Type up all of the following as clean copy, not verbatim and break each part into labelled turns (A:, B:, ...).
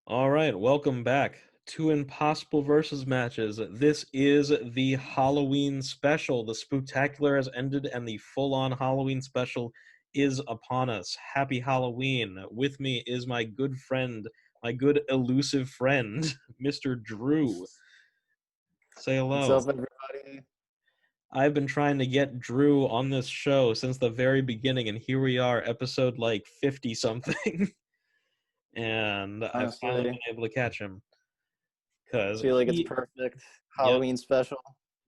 A: All right, welcome back to Impossible versus matches. This is the Halloween special. The spooktacular has ended and the full-on Halloween special is upon us. Happy Halloween. With me is my good friend, my good elusive friend, Mr. Drew. Say
B: What's
A: hello.
B: up, everybody?
A: I've been trying to get Drew on this show since the very beginning, and here we are, episode like 50 something. And I've finally been
B: Honestly,
A: able to catch him because
B: feel like it's
A: he
B: perfect.
A: Yep,
B: Halloween special.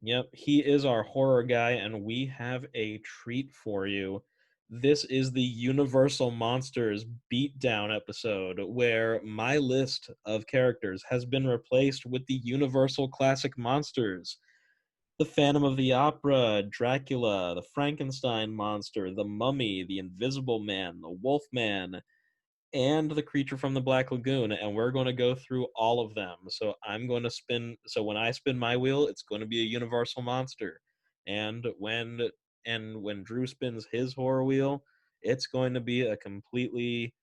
A: yep. He is our horror guy, and we have a treat for you. This is the Universal Monsters Beatdown episode, where my list of characters has been replaced with the Universal Classic Monsters. The Phantom of the Opera, Dracula, the Frankenstein monster, the Mummy, the Invisible Man, the Wolfman, and the creature from the Black Lagoon, and we're going to go through all of them. So I'm going to spin. So when I spin my wheel, it's going to be a universal monster, and when Drew spins his horror wheel, it's going to be a completely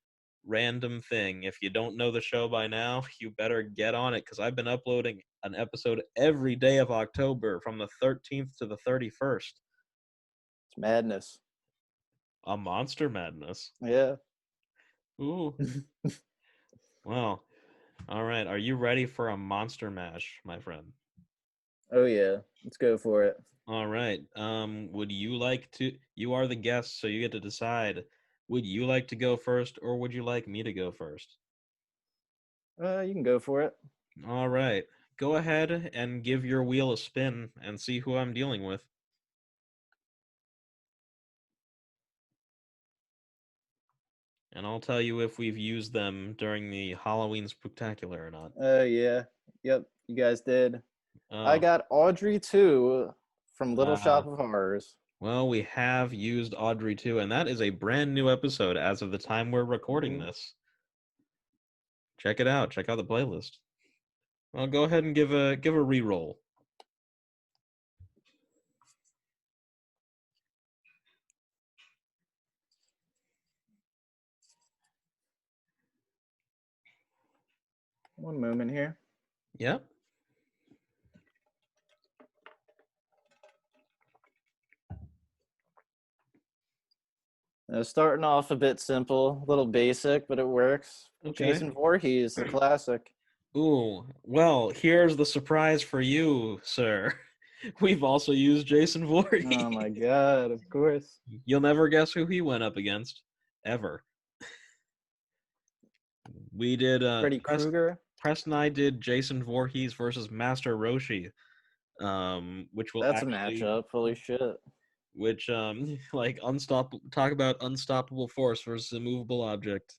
A: random thing. If you don't know the show by now, you better get on it because I've been uploading an episode every day of October from the 13th to the 31st.
B: It's madness.
A: A monster madness.
B: Yeah.
A: Ooh. Well, all right. Are you ready for a monster mash, my friend?
B: Oh yeah. Let's go for it.
A: All right. Would you like to? You are the guest, so you get to decide. Would you like to go first, or would you like me to go first?
B: You can go for it.
A: All right. Go ahead and give your wheel a spin and see who I'm dealing with. And I'll tell you if we've used them during the Halloween Spooktacular or not.
B: Yeah. Yep. You guys did. I
A: Oh,
B: got Audrey too from Little
A: uh,
B: Shop of Horrors.
A: well, we have used Audrey too, and that is a brand new episode as of the time we're recording
B: Hmm.
A: this. Check it out. Check out the playlist. Well, go ahead and give a re-roll.
B: One moment here.
A: Yep.
B: Starting off a bit simple, a little basic, but it works.
A: Okay.
B: Jason Voorhees, the classic.
A: Ooh. Well, here's the surprise for you, sir. We've also used Jason
B: Oh
A: Voorhees.
B: my god, of course.
A: You'll never guess who he went up against, ever. We did.
B: Freddy Krueger.
A: Press and I did Jason Voorhees versus Master Roshi. Which will
B: That's a
A: actually,
B: matchup. Holy shit.
A: which like unstoppable. Talk about unstoppable force versus immovable object.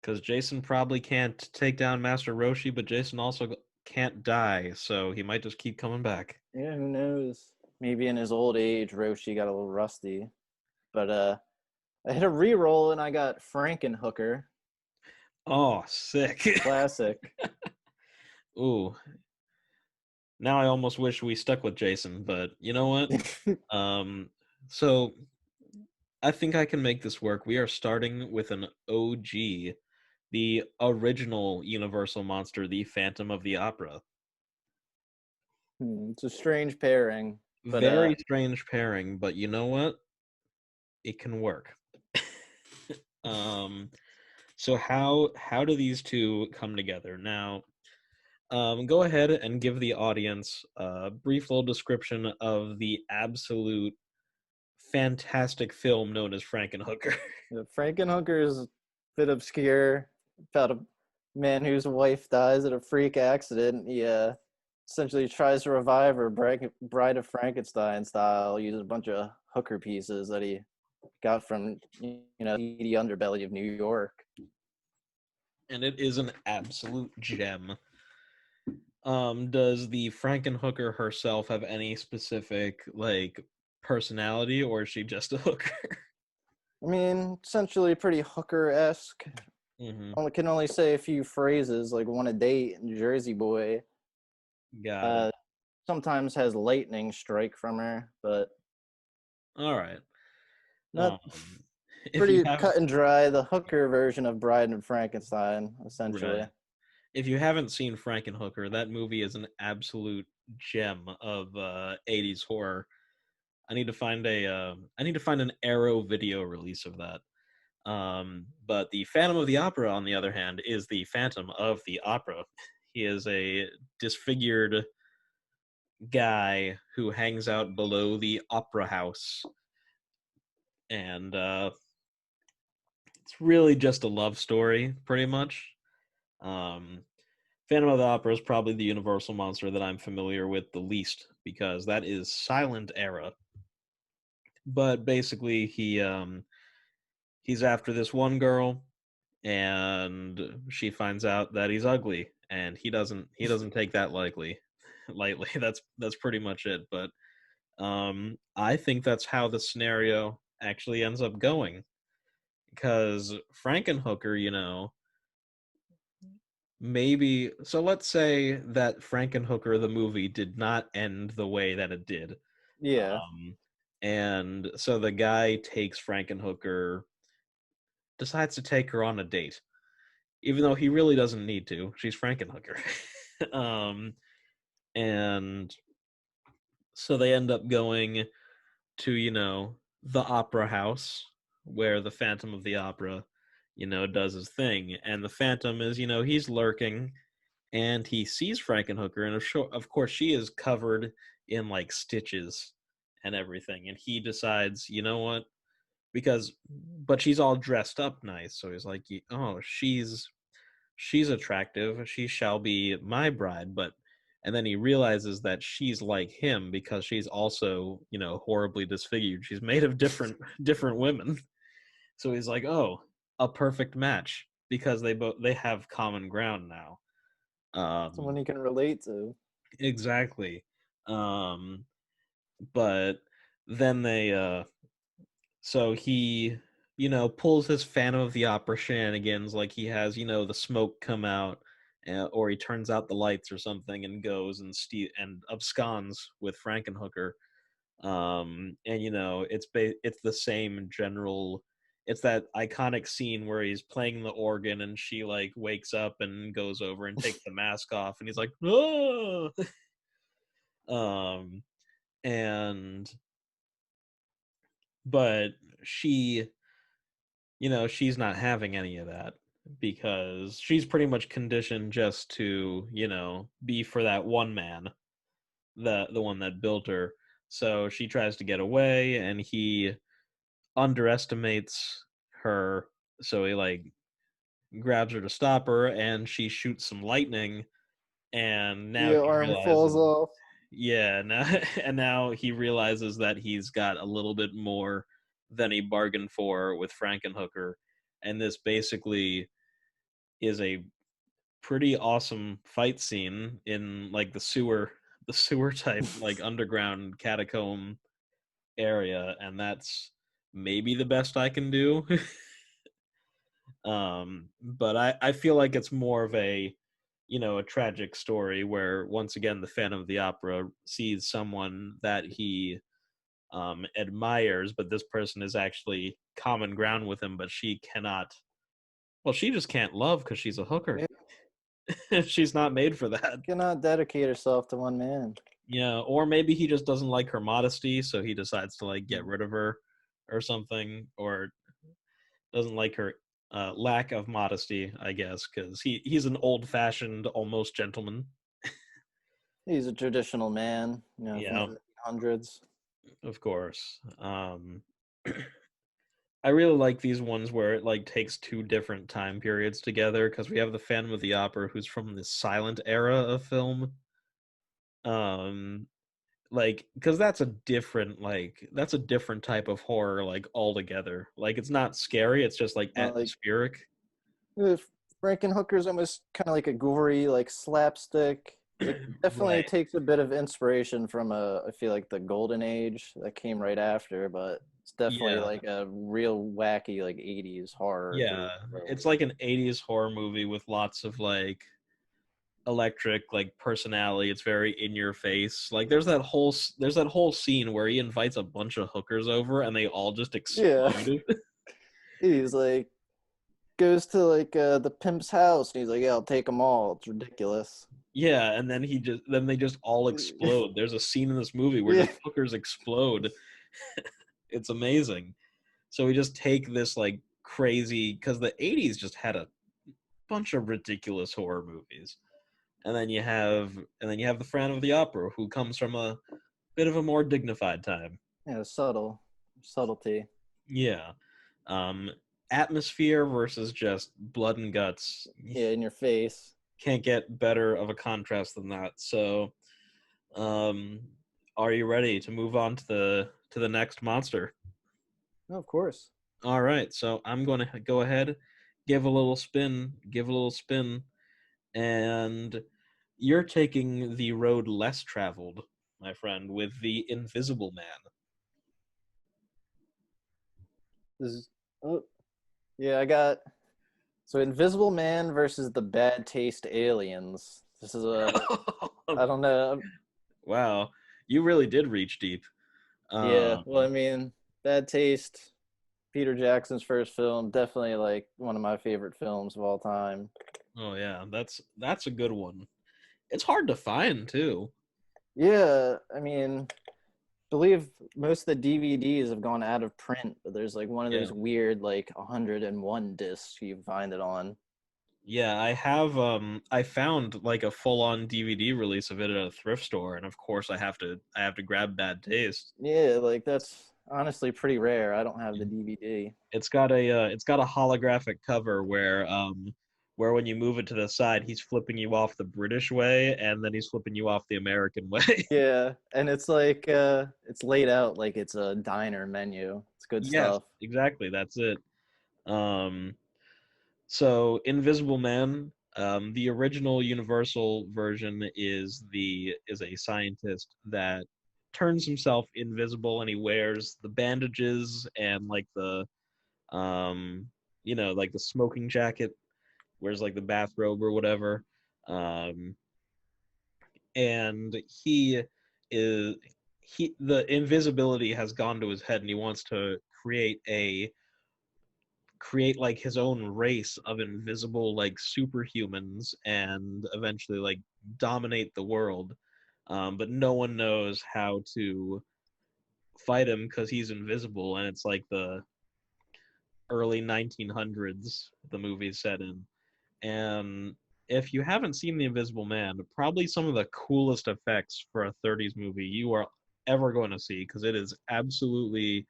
A: Because Jason probably can't take down Master Roshi, but Jason also can't die, so he might just keep coming back.
B: Yeah, who knows? Maybe in his old age, Roshi got a little rusty. But I hit a reroll and I got Frankenhooker.
A: Oh, sick.
B: Classic.
A: Ooh. Now I almost wish we stuck with Jason, but you know what? Um, so I think I can make this work. We are starting with an OG, the original Universal monster, the Phantom of the Opera.
B: It's a strange pairing, but
A: Very strange pairing, but you know what? It can work. um, so how do these two come together? Now, go ahead and give the audience a brief little description of the absolute fantastic film known as Frankenhooker.
B: Frankenhooker is a bit obscure about a man whose wife dies at a freak accident. He essentially tries to revive her Bride of Frankenstein style, uses a bunch of hooker pieces that he got from the seedy underbelly of New York.
A: And it is an absolute gem. Does the Frankenhooker herself have any specific like personality, or is she just a hooker?
B: I mean, essentially pretty hooker-esque.
A: Mm-hmm.
B: Only can only say a few phrases like "want a date" and "Jersey boy."
A: Got it.
B: Uh, sometimes has lightning strike from her, but
A: All right.
B: not.
A: Um, If you
B: Pretty
A: have
B: cut and dry, the hooker version of Bride and Frankenstein,
A: right,
B: essentially.
A: if you haven't seen Frankenhooker, that movie is an absolute gem of 80s horror. I need to find an Arrow video release of that. But the Phantom of the Opera, on the other hand, is the Phantom of the Opera. He is a disfigured guy who hangs out below the opera house, and it's really just a love story, pretty much. Um, Phantom of the Opera is probably the Universal monster that I'm familiar with the least because that is silent era. But basically, he's after this one girl, and she finds out that he's ugly, and he doesn't take that lightly. That's pretty much it. But I think that's how the scenario actually ends up going because Frankenhooker, maybe so let's say that Frankenhooker the movie did not end the way that it did.
B: Yeah.
A: Um and so the guy takes Frankenhooker, decides to take her on a date, even though he really doesn't need to. She's Frankenhooker. um and so they end up going to, the opera house where the Phantom of the Opera, does his thing. And the Phantom is, he's lurking and he sees Frankenhooker, and of course she is covered in like stitches and everything, and he decides, you know what, but she's all dressed up nice, so he's like, oh, she's attractive, she shall be my bride. But and then he realizes that she's like him because she's also, horribly disfigured, she's made of different women. So he's like, oh, a perfect match because they have common ground now.
B: Someone
A: um
B: you can relate to.
A: Exactly. Um, but then so he, pulls his Phantom of the Opera shenanigans, like he has, the smoke come out, or he turns out the lights or something and goes and absconds with Frankenhooker. And it's the same general. It's that iconic scene where he's playing the organ and she like wakes up and goes over and takes the mask off, and he's like, oh. um and but she, she's not having any of that because she's pretty much conditioned just to, be for that one man, the one that built her. So she tries to get away, and he underestimates her, so he like grabs her to stop her, and she shoots some lightning, and now
B: Your
A: he
B: arm falls
A: realizes.
B: off.
A: Yeah, now and now he realizes that he's got a little bit more than he bargained for with Frankenhooker, and this basically is a pretty awesome fight scene in like the sewer type like underground catacomb area, and that's maybe the best I can do. But I feel like it's more of a, a tragic story where once again the Phantom of the Opera sees someone that he admires, but this person is actually common ground with him, but she cannot. Well, she just can't love because she's a hooker.
B: Yeah.
A: She's not made for that.
B: Cannot dedicate herself to one man.
A: Yeah, or maybe he just doesn't like her modesty, so he decides to like get rid of her or something, or doesn't like her lack of modesty, I guess, because he's an old fashioned, almost gentleman.
B: He's a traditional man, from
A: Yeah,
B: the hundreds.
A: of course. I really like these ones where it like takes two different time periods together because we have the Phantom of the Opera who's from the silent era of film. Um, like because that's a different type of horror like altogether. Like it's not scary; it's just like
B: Like
A: atmospheric.
B: if Frankenhooker's almost kind of like a gory, like slapstick. It definitely
A: Right.
B: takes a bit of inspiration from I feel like the Golden Age that came right after, but it's definitely
A: Yeah.
B: like a real wacky like '80s horror
A: Yeah.
B: through.
A: It's like an 80s horror movie with lots of like electric like personality. It's very in your face. Like there's that whole scene where he invites a bunch of hookers over and they all just
B: Yeah,
A: explode.
B: He's like goes to like the pimp's house and he's like, "Yeah, I'll take them all." It's ridiculous.
A: Yeah, and then they just all explode. There's a scene in this movie where
B: Yeah,
A: just hookers explode. It's amazing. So we just take this like crazy because the 80s just had a bunch of ridiculous horror movies. And then you have the Phantom of the Opera, who comes from a bit of a more dignified time.
B: yeah, subtlety.
A: Yeah. Um, Atmosphere versus just blood and guts.
B: Yeah, in your face.
A: Can't get better of a contrast than that. So, um, are you ready to move on to the next monster?
B: Oh, of course.
A: All right. So I'm going to go ahead, give a little spin, and you're taking the road less traveled, my friend, with the Invisible Man.
B: This is oh yeah, I got so Invisible Man versus the Bad Taste Aliens. This is a I don't know.
A: Wow, you really did reach deep.
B: Yeah,
A: Um,
B: well, I mean, Bad Taste, Peter Jackson's first film, definitely like one of my favorite films of all time.
A: oh yeah, that's a good one. It's hard to find too.
B: Yeah, I mean, believe most of the DVDs have gone out of print, but there's like one of
A: Yeah,
B: those weird like 101 discs you can find it on.
A: yeah. I found like a full-on DVD release of it at a thrift store, and of course I have to grab Bad Taste.
B: Yeah, like that's honestly pretty rare. I don't have the DVD.
A: It's got a holographic cover where when you move it to the side, he's flipping you off the British way, and then he's flipping you off the American way.
B: Yeah, and it's like it's laid out like it's a diner menu. It's good
A: Yes,
B: stuff.
A: exactly. That's it. Um, so Invisible Man, the original Universal version is a scientist that turns himself invisible, and he wears the bandages and like um like the smoking jacket, wears like the bathrobe or whatever. Um, and is the invisibility has gone to his head, and he wants to create like his own race of invisible like superhumans and eventually like dominate the world. But no one knows how to fight him because he's invisible, and it's like the early 1900s the movie's set in. And if you haven't seen The Invisible Man, probably some of the coolest effects for a 30s movie you are ever going to see, because it is absolutely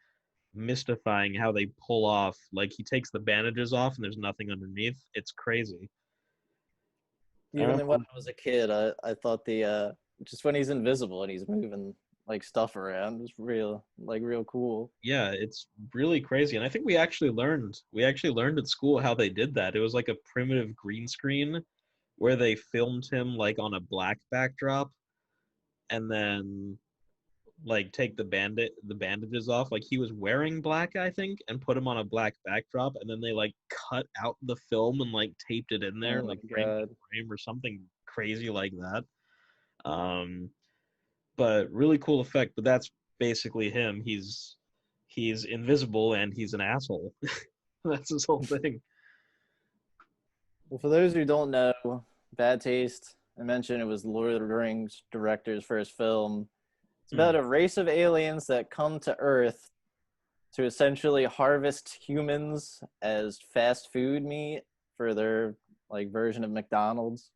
A: mystifying how they pull off. Like, he takes the bandages off and there's nothing underneath. It's crazy. I
B: Even when
A: remember,
B: I was a kid, I thought the just when he's invisible and he's moving like stuff around, it's real cool.
A: yeah, it's really crazy. And I think we actually learned at school how they did that. It was like a primitive green screen where they filmed him like on a black backdrop, and then like take the bandages off. Like, he was wearing black, I think, and put him on a black backdrop, and then they like cut out the film and like taped it in there,
B: Oh my
A: like frame by
B: god.
A: frame or something crazy like that. Um, but really cool effect. But that's basically him. He's invisible and he's an asshole. That's his whole thing.
B: Well, for those who don't know, Bad Taste, I mentioned it was Lord of the Rings director's first film. It's about
A: Mm.
B: a race of aliens that come to Earth to essentially harvest humans as fast food meat for their like version of McDonald's.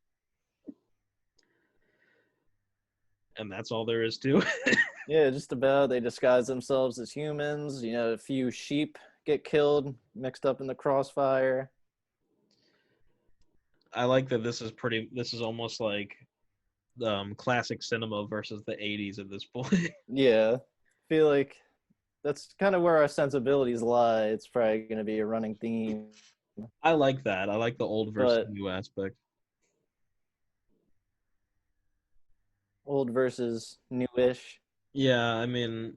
A: And that's all there is to it.
B: Yeah, just about. They disguise themselves as humans. You know, a few sheep get killed, mixed up in the crossfire.
A: I like that this is almost like classic cinema versus the 80s at this point.
B: Yeah, I feel like that's kind of where our sensibilities lie. It's probably going to be a running theme,
A: I like that. I like the old versus
B: but
A: new aspect.
B: old versus newish.
A: Yeah, I mean,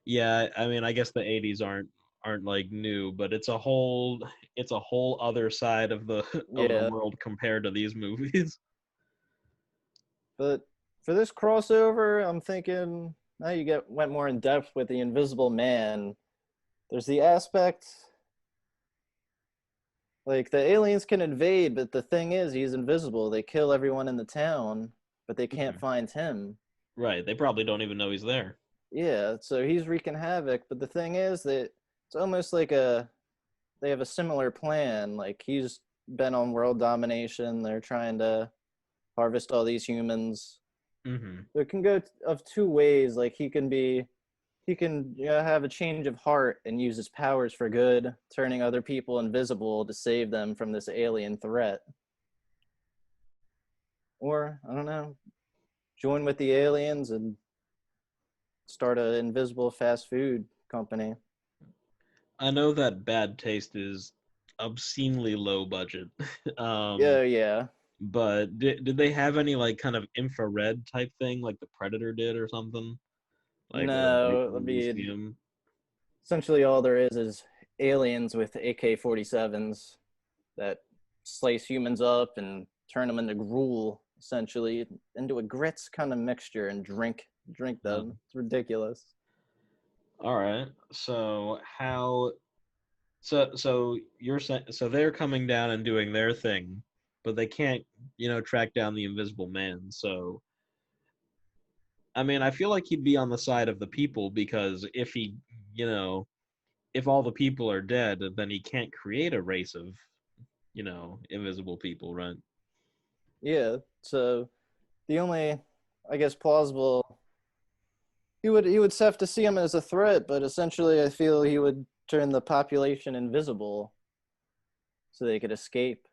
A: I guess the 80s aren't like new, but it's a whole other side of the of the
B: Yeah,
A: world compared to these movies.
B: but for this crossover, I'm thinking now you get went more in depth with the Invisible Man. There's the aspect. Like the aliens can invade, but the thing is, he's invisible. They kill everyone in the town, but they can't
A: Mhm.
B: find him.
A: Right. They probably don't even know he's there.
B: Yeah, so he's wreaking havoc. But the thing is that it's almost like a they have a similar plan. Like he's bent on world domination. They're trying to harvest all these humans.
A: Hmm.
B: It can go of two ways. Like he can have a change of heart and use his powers for good, turning other people invisible to save them from this alien threat. Or I don't know, join with the aliens and start an invisible fast food company.
A: I know that Bad Taste is obscenely low budget. um,
B: Yeah, yeah.
A: but did they have any like kind of infrared type thing like the Predator did or something? Like
B: No,
A: in
B: I
A: the
B: mean,
A: museum?
B: essentially all there is aliens with AK-47s that slice humans up and turn them into gruel, essentially into a grits kind of mixture and drink
A: Uh,
B: them. It's ridiculous.
A: all right. So how so you're saying so they're coming down and doing their thing, but they can't, track down the Invisible Man. So I mean, I feel like he'd be on the side of the people because you know, if all the people are dead, then he can't create a race of, invisible people, right?
B: Yeah. So the only, I guess, plausible he would have to see him as a threat, but essentially I feel he would turn the population invisible so they could escape,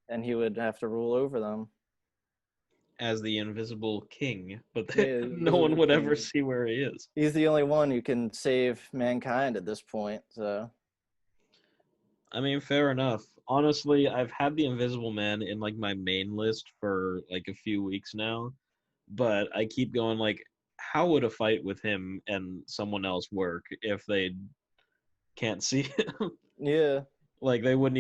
B: and he would have to rule over them.
A: As the invisible king, but
B: Yeah,
A: no one
B: invisible
A: would ever
B: king.
A: see where he is.
B: He's the only one who can save mankind at this point. So
A: I mean, fair enough. Honestly, I've had the Invisible Man in like my main list for like a few weeks now, but I keep going like, how would a fight with him and someone else work if they can't see him?
B: yeah,
A: Like they don't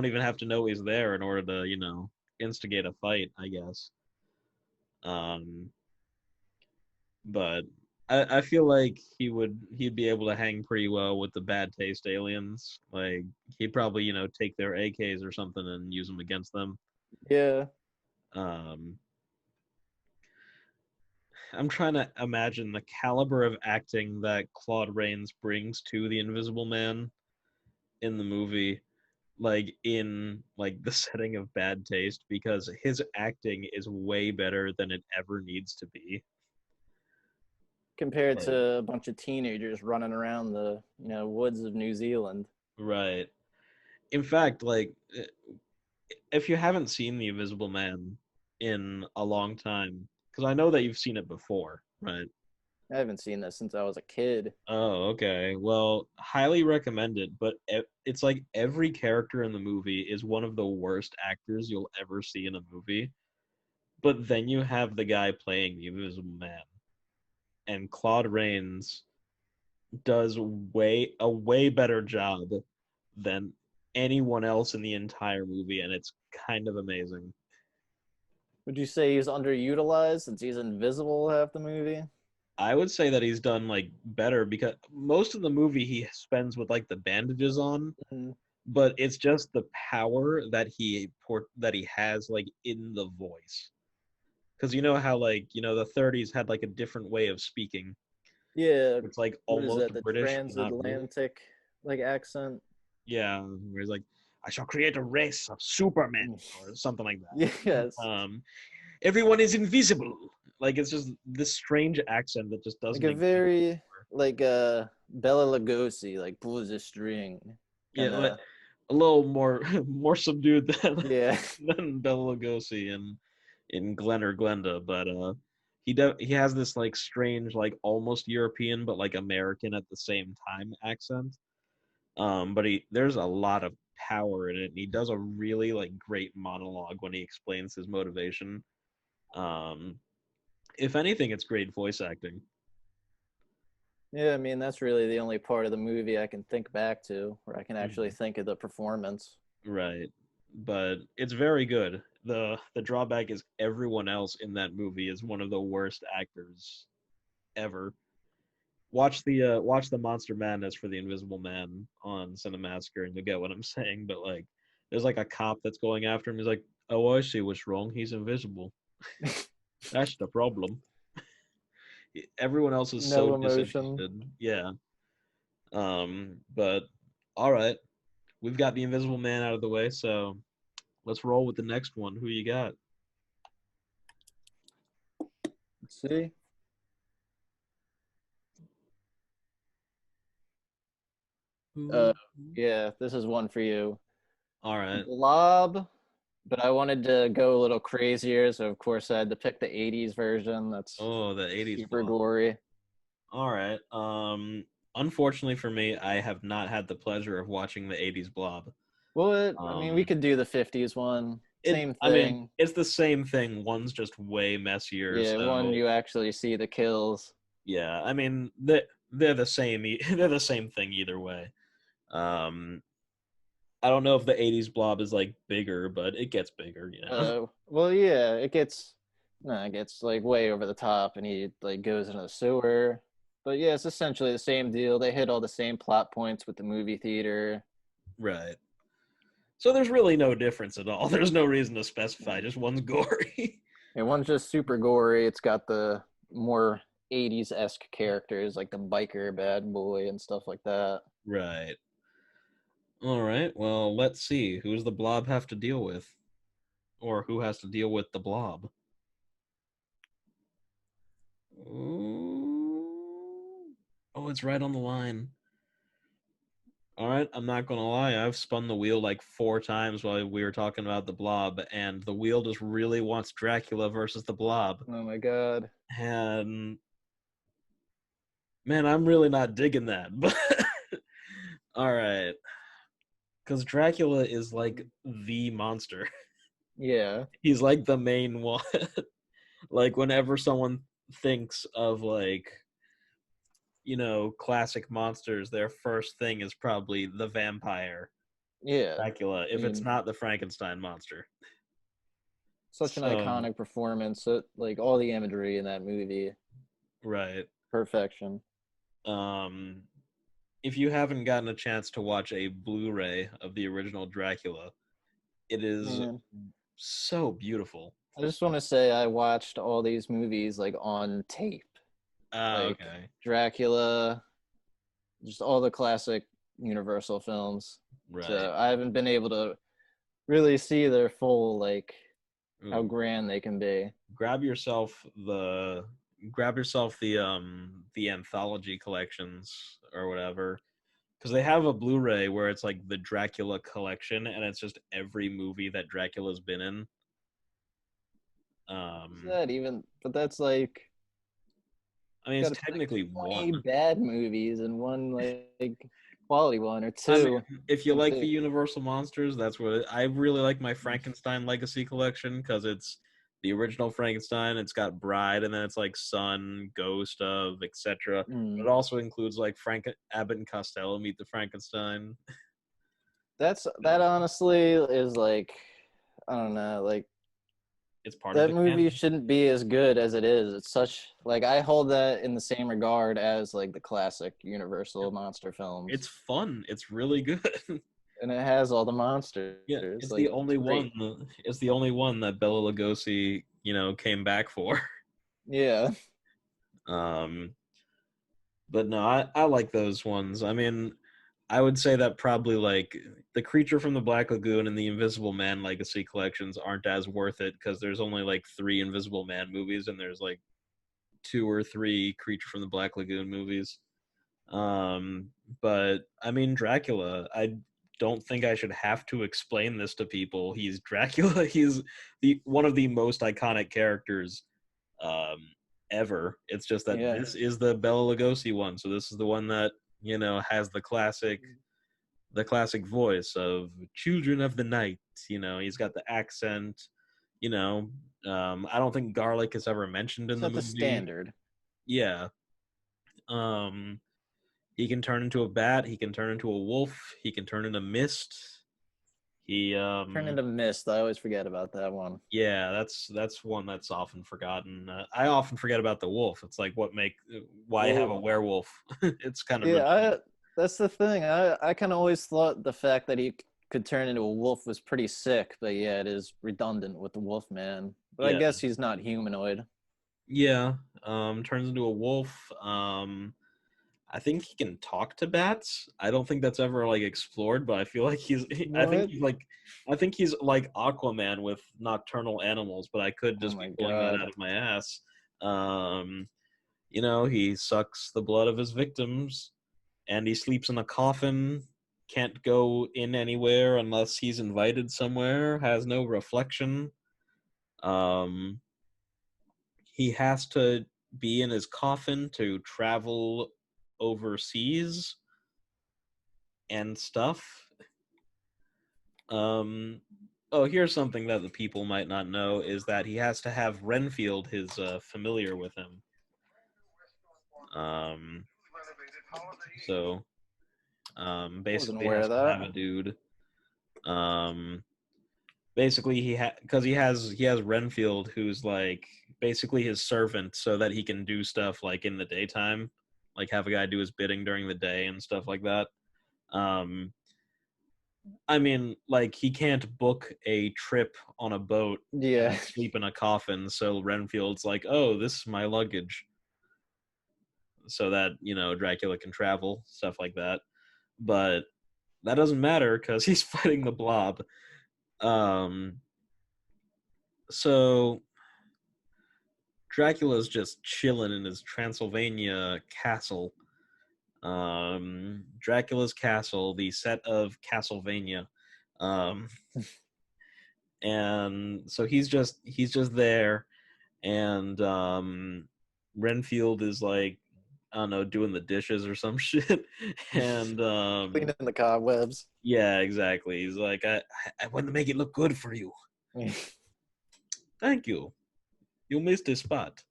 A: even have to know he's there in order to, instigate a fight, I guess. Um, but I feel like he'd be able to hang pretty well with the bad taste aliens. Like he'd probably, take their AKs or something and use them against them.
B: yeah.
A: Um, I'm trying to imagine the caliber of acting that Claude Rains brings to the Invisible Man in the movie, like in like the setting of Bad Taste, because his acting is way better than it ever needs to be.
B: Compared
A: Like,
B: to a bunch of teenagers running around the woods of New Zealand.
A: right. In fact, like if you haven't seen The Invisible Man in a long time, because I know that you've seen it before, right?
B: I haven't seen this since I was a kid.
A: Oh, okay. Well, highly recommend it, but it's like every character in the movie is one of the worst actors you'll ever see in a movie. But then you have the guy playing the Invisible Man, and Claude Rains does a way better job than anyone else in the entire movie, and it's kind of amazing.
B: Would you say he's underutilized since he's invisible half the movie?
A: I would say that he's done like better because most of the movie he spends with like the bandages on,
B: Mhm.
A: but it's just the power that he has like in the voice. Because you know how like the 30s had like a different way of speaking.
B: Yeah,
A: It's like
B: what is
A: almost
B: that? The
A: British, but not really.
B: transatlantic like accent.
A: Yeah, where he's like, "I shall create a race of supermen" or something like that.
B: Yes,
A: Everyone is invisible. Like it's just this strange accent that just
B: like
A: doesn't
B: a
A: exist
B: very
A: anymore.
B: like Bella Lugosi, like pulls a string,
A: Yeah,
B: kind
A: like
B: of.
A: a little more more subdued than
B: Yeah,
A: than Bela Lugosi in Glen or Glenda, but he has this like strange like almost European but like American at the same time accent. But he there's a lot of power in it, and he does a really like great monologue when he explains his motivation. Um, if anything, it's great voice acting.
B: yeah. I mean, that's really the only part of the movie I can think back to where I can actually
A: Mhm.
B: think of the performance.
A: Right. But it's very good. The drawback is everyone else in that movie is one of the worst actors ever. Watch the Monster Madness for the Invisible Man on Cinemassacre and you'll get what I'm saying. But like there's like a cop that's going after him. He's like, "Oh, I see what's wrong. He's invisible. That's the problem." Everyone else is so
B: No emotion.
A: disinterested. Yeah. But all right, we've got the Invisible Man out of the way, so let's roll with the next one. Who you got?
B: Let's see. Uh,
A: Who?
B: yeah, this is one for you.
A: All right.
B: Blob, but I wanted to go a little crazier, so of course I had to pick the '80s version. That's
A: Oh, the '80s
B: super
A: blob.
B: gory.
A: All right. Unfortunately for me, I have not had the pleasure of watching the '80s blob.
B: I mean, we
A: Um,
B: could do the '50s one.
A: it.
B: Same
A: I mean,
B: thing.
A: it's the same thing. One's just way messier.
B: Yeah, one
A: So
B: you actually see the kills.
A: yeah, I mean, they're the same. They're the same thing either way. Um, I don't know if the '80s blob is like bigger, but it gets bigger. You know.
B: Well, yeah, it gets, no, it gets like way over the top, and he like goes into the sewer. But yeah, it's essentially the same deal. They hit all the same plot points with the movie theater.
A: Right. So there's really no difference at all. There's no reason to specify.
B: Mm.
A: Just one's gory.
B: And one's just super gory. It's got the more '80s esque characters like the biker bad boy and stuff like that.
A: Right. All right. Well, let's see. Who does the blob have to deal with? Or who has to deal with the blob? Ooh. Oh, it's right on the line. All right. I'm not going to lie. I've spun the wheel like 4 times while we were talking about the blob, and the wheel just really wants Dracula versus the blob.
B: Oh my god.
A: And man, I'm really not digging that. But all right. Because Dracula is like the monster.
B: Yeah.
A: He's like the main one. Like whenever someone thinks of like classic monsters, their first thing is probably the vampire,
B: Yeah.
A: Dracula,
B: I
A: if it's
B: mean,
A: not the Frankenstein monster.
B: such an
A: So
B: iconic performance. Like all the imagery in that movie,
A: right.
B: perfection.
A: Um if you haven't gotten a chance to watch a Blu-ray of the original Dracula, it is
B: Man,
A: so beautiful.
B: I just want to say I watched all these movies like on tape,
A: Ah,
B: like
A: okay.
B: Dracula, just all the classic Universal films.
A: Right.
B: So I haven't been able to really see their full like how
A: Ooh.
B: grand they can be.
A: grab yourself the grab yourself the anthology collections or whatever, because they have a Blu-ray where it's like the Dracula collection and it's just every movie that Dracula's been in.
B: Is
A: um
B: that even? But that's like
A: I mean, it's
B: got like
A: technically one.
B: 20 bad movies and one like quality one or
A: I mean,
B: two.
A: if you
B: That's
A: like the
B: it.
A: Universal monsters, that's what I really like my Frankenstein Legacy collection, because it's the original Frankenstein. It's got Bride, and then it's like Son, Ghost of, etc.
B: Mm.
A: But it also includes like Frank Abbott and Costello Meet the Frankenstein.
B: That
A: So
B: honestly is like I don't know, like
A: it's part of
B: that
A: the
B: movie
A: canon.
B: shouldn't be as good as it is. It's such like I hold that in the same regard as like the classic Universal monster
A: It's
B: films.
A: fun. It's really good.
B: And it has all the monsters.
A: Yeah, it's
B: Like
A: the
B: it's
A: only
B: great.
A: one. It's the only one that Bela Lugosi, came back for.
B: Yeah.
A: Um, but no, I like those ones. I mean, I would say that probably like the Creature from the Black Lagoon and the Invisible Man Legacy collections aren't as worth it, because there's only like 3 Invisible Man movies and there's like 2 or 3 Creature from the Black Lagoon movies. Um, but I mean, Dracula, I don't think I should have to explain this to people. He's Dracula. He's the one of the most iconic characters um, ever. It's just that
B: Yeah.
A: this is the Bela Lugosi one, so this is the one that has the classic voice of Children of the Night. He's got the accent. You know, I don't think garlic is ever mentioned in the
B: Set the
A: movie.
B: standard.
A: Yeah. Um, he can turn into a bat. He can turn into a wolf. He can turn into mist. He
B: Turn into mist. I always forget about that one.
A: Yeah, that's one that's often forgotten. I often forget about the wolf. It's like why have a
B: Well,
A: werewolf? It's kind of
B: yeah,
A: redundant.
B: that's the thing. I kind of always thought the fact that he could turn into a wolf was pretty sick, but yeah, it is redundant with the wolf man. But I
A: Yeah,
B: guess he's not humanoid.
A: yeah. Turns into a wolf. I think he can talk to bats. I don't think that's ever like explored, but I feel like
B: What?
A: I think he's like Aquaman with nocturnal animals, but I could
B: Oh
A: just be
B: my
A: pulling that
B: god.
A: out of my ass. Um, you know, he sucks the blood of his victims, and he sleeps in a coffin. Can't go in anywhere unless he's invited somewhere. Has no reflection. Um, he has to be in his coffin to travel overseas and stuff. Um, oh, here's something that the people might not know is that he has to have Renfield, his familiar, with him. Um, so
B: I wasn't
A: basically
B: aware
A: has
B: of
A: to have
B: that.
A: a dude. Um, basically because he has Renfield, who's like basically his servant, so that he can do stuff like in the daytime, like have a guy do his bidding during the day and stuff like that. Um, I mean, like he can't book a trip on a boat
B: Yeah.
A: and sleep in a coffin, so Renfield's like, "Oh, this is my luggage," so that Dracula can travel, stuff like that. But that doesn't matter because he's fighting the Blob. Um, so Dracula's just chilling in his Transylvania castle. Dracula's castle, the set of Castlevania. Um, and so he's just there, and Renfield is like, I don't know, doing the dishes or some shit. And
B: Cleaning the cobwebs.
A: yeah, exactly. He's like, I want to make it look good for you. Thank you. You missed a spot.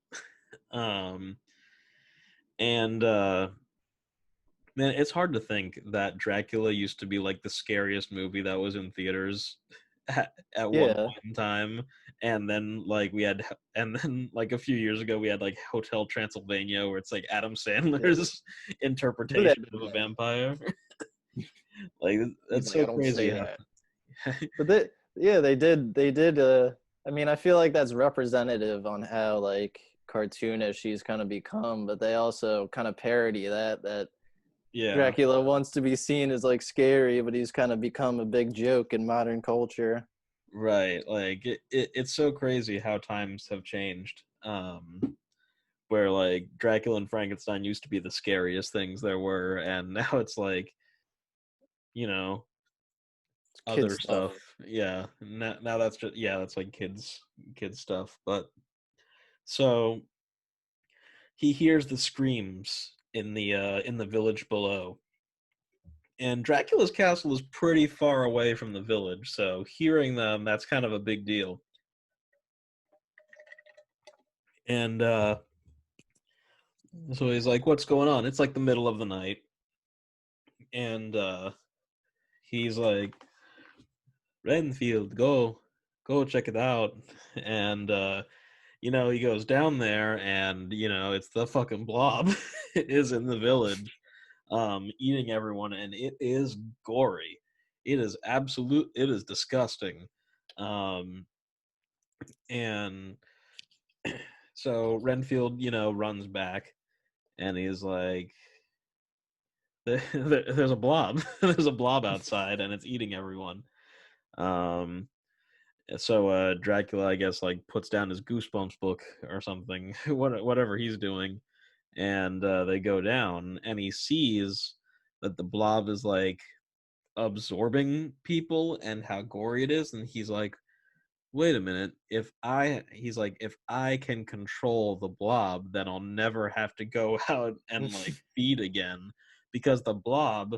A: Um, and man, it's hard to think that Dracula used to be like the scariest movie that was in theaters at one
B: Yeah.
A: point in time, and then like a few years ago we had like Hotel Transylvania, where it's like Adam
B: Yeah.
A: Sandler's
B: Look at
A: interpretation of a vampire. Like
B: he's
A: that's
B: like, I
A: so
B: don't say
A: crazy.
B: that.
A: How,
B: But they did I mean, I feel like that's representative on how like cartoonish he's kind of become, but they also kind of parody that
A: yeah,
B: Dracula wants to be seen as like scary, but he's kind of become a big joke in modern culture.
A: right. Like it's so crazy how times have changed. Where like Dracula and Frankenstein used to be the scariest things there were, and now it's like, you know,
B: It's kid
A: other
B: stuff.
A: stuff. Yeah. Now that's just, yeah, that's like kids stuff. But so he hears the screams in the village below. And Dracula's castle is pretty far away from the village, so hearing them, that's kind of a big deal. And so he's like, "What's going on?" It's like the middle of the night, and he's like, "Renfield, go check it out." And he goes down there, and it's the fucking Blob is in the village, eating everyone, and it is gory. It is disgusting. Um, and so Renfield, runs back, and he's like, "There's a blob. There's a blob outside, and it's eating everyone." Um, so Dracula, I guess, like puts down his Goosebumps book or something, whatever he's doing, and they go down, and he sees that the blob is like absorbing people and how gory it is, and he's like, wait a minute, he's like, if I can control the blob, then I'll never have to go out and like feed again, because the blob,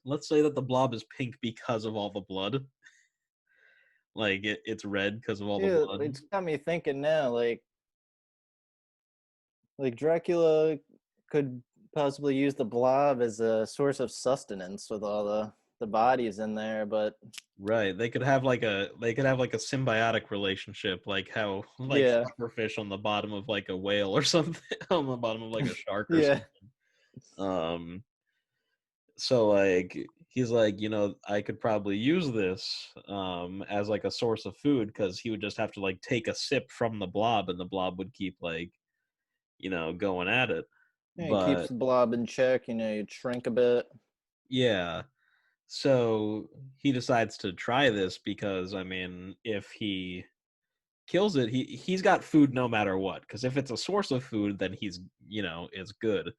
A: let's say that the blob is pink because of all the blood, like it's red because of all the
B: Yeah,
A: blood.
B: it's got me thinking now, like Dracula could possibly use the blob as a source of sustenance with all the bodies in there, but
A: Right. They could have like a symbiotic relationship, like how like
B: yeah,
A: flufferfish on the bottom of like a whale or something, on the bottom of like a shark or
B: yeah,
A: something. Um so like he's like, I could probably use this as like a source of food because he would just have to like take a sip from the blob and the blob would keep like, going at it.
B: Yeah, it keeps
A: But
B: the blob in check. You shrink a bit.
A: yeah, so he decides to try this because I mean, if he kills it, he's got food no matter what. Because if it's a source of food, then he's is good.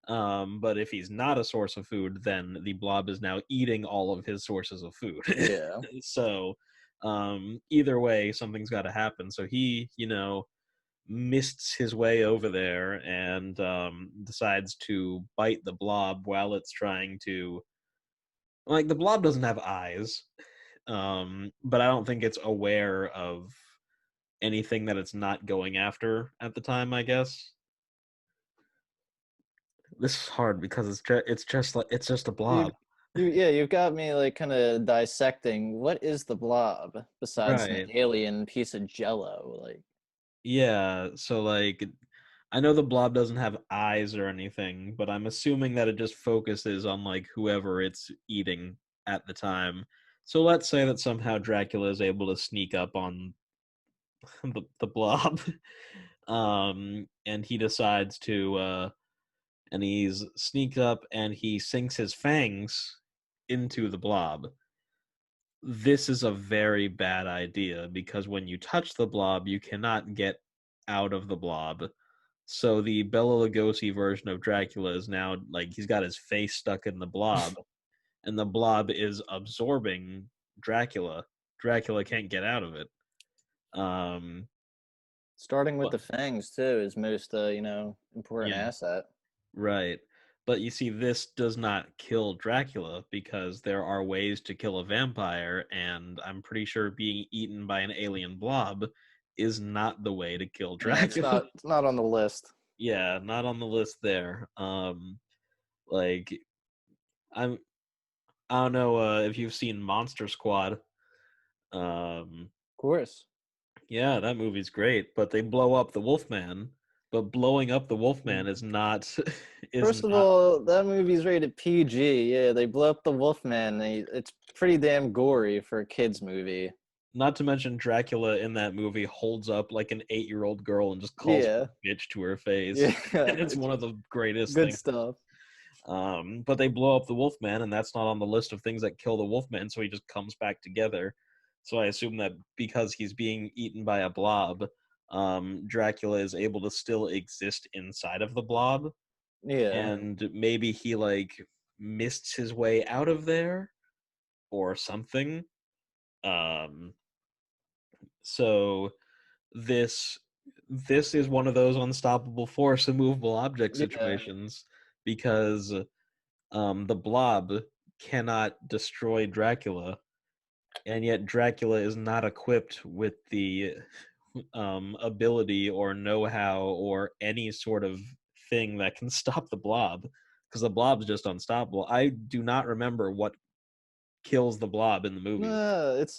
A: But if he's not a source of food, then the blob is now eating all of his sources of food.
B: Yeah.
A: So either way, something's got to happen. So he, mists his way over there and decides to bite the blob while it's trying to. Like the blob doesn't have eyes, but I don't think it's aware of anything that it's not going after at the time. I guess this is hard because it's just a
B: You,
A: blob.
B: you've got me like kind of dissecting. What is the blob besides an
A: Right.
B: alien piece of jello? Like,
A: Yeah, so like I know the blob doesn't have eyes or anything, but I'm assuming that it just focuses on like whoever it's eating at the time. So let's say that somehow Dracula is able to sneak up on the blob. And he decides to and he's sneaked up and he sinks his fangs into the blob. This is a very bad idea because when you touch the blob, you cannot get out of the blob. So the Bela Lugosi version of Dracula is now like he's got his face stuck in the blob, and the blob is absorbing Dracula. Dracula can't get out of it. Um,
B: starting with
A: but
B: the fangs too is most important
A: yeah,
B: asset.
A: right. But you see, this does not kill Dracula because there are ways to kill a vampire, and I'm pretty sure being eaten by an alien blob is not the way to kill
B: Yeah, it's
A: Dracula.
B: not on the list.
A: Yeah, not on the list there. Like I'm I don't know if you've seen Monster Squad. Um,
B: Of course.
A: yeah, that movie's great, but they blow up the Wolfman. But blowing up the Wolfman is not is
B: First of
A: not
B: all, that movie's rated PG. Yeah, they blow up the Wolfman. It's pretty damn gory for a kids movie.
A: not to mention Dracula in that movie holds up like an 8-year-old girl and just calls her
B: Yeah,
A: a bitch to her face.
B: yeah,
A: And it's
B: it's
A: one of the greatest
B: good
A: things.
B: stuff.
A: But they blow up the Wolfman, and that's not on the list of things that kill the Wolfman, so he just comes back together. So I assume that because he's being eaten by a blob, Dracula is able to still exist inside of the blob,
B: Yeah,
A: and maybe he like mists his way out of there or something. Um, so this this is one of those unstoppable force immovable object
B: yeah,
A: situations because the blob cannot destroy Dracula, and yet Dracula is not equipped with the ability or know-how or any sort of thing that can stop the blob because the blob's just unstoppable. I do not remember what kills the blob in the movies.
B: it's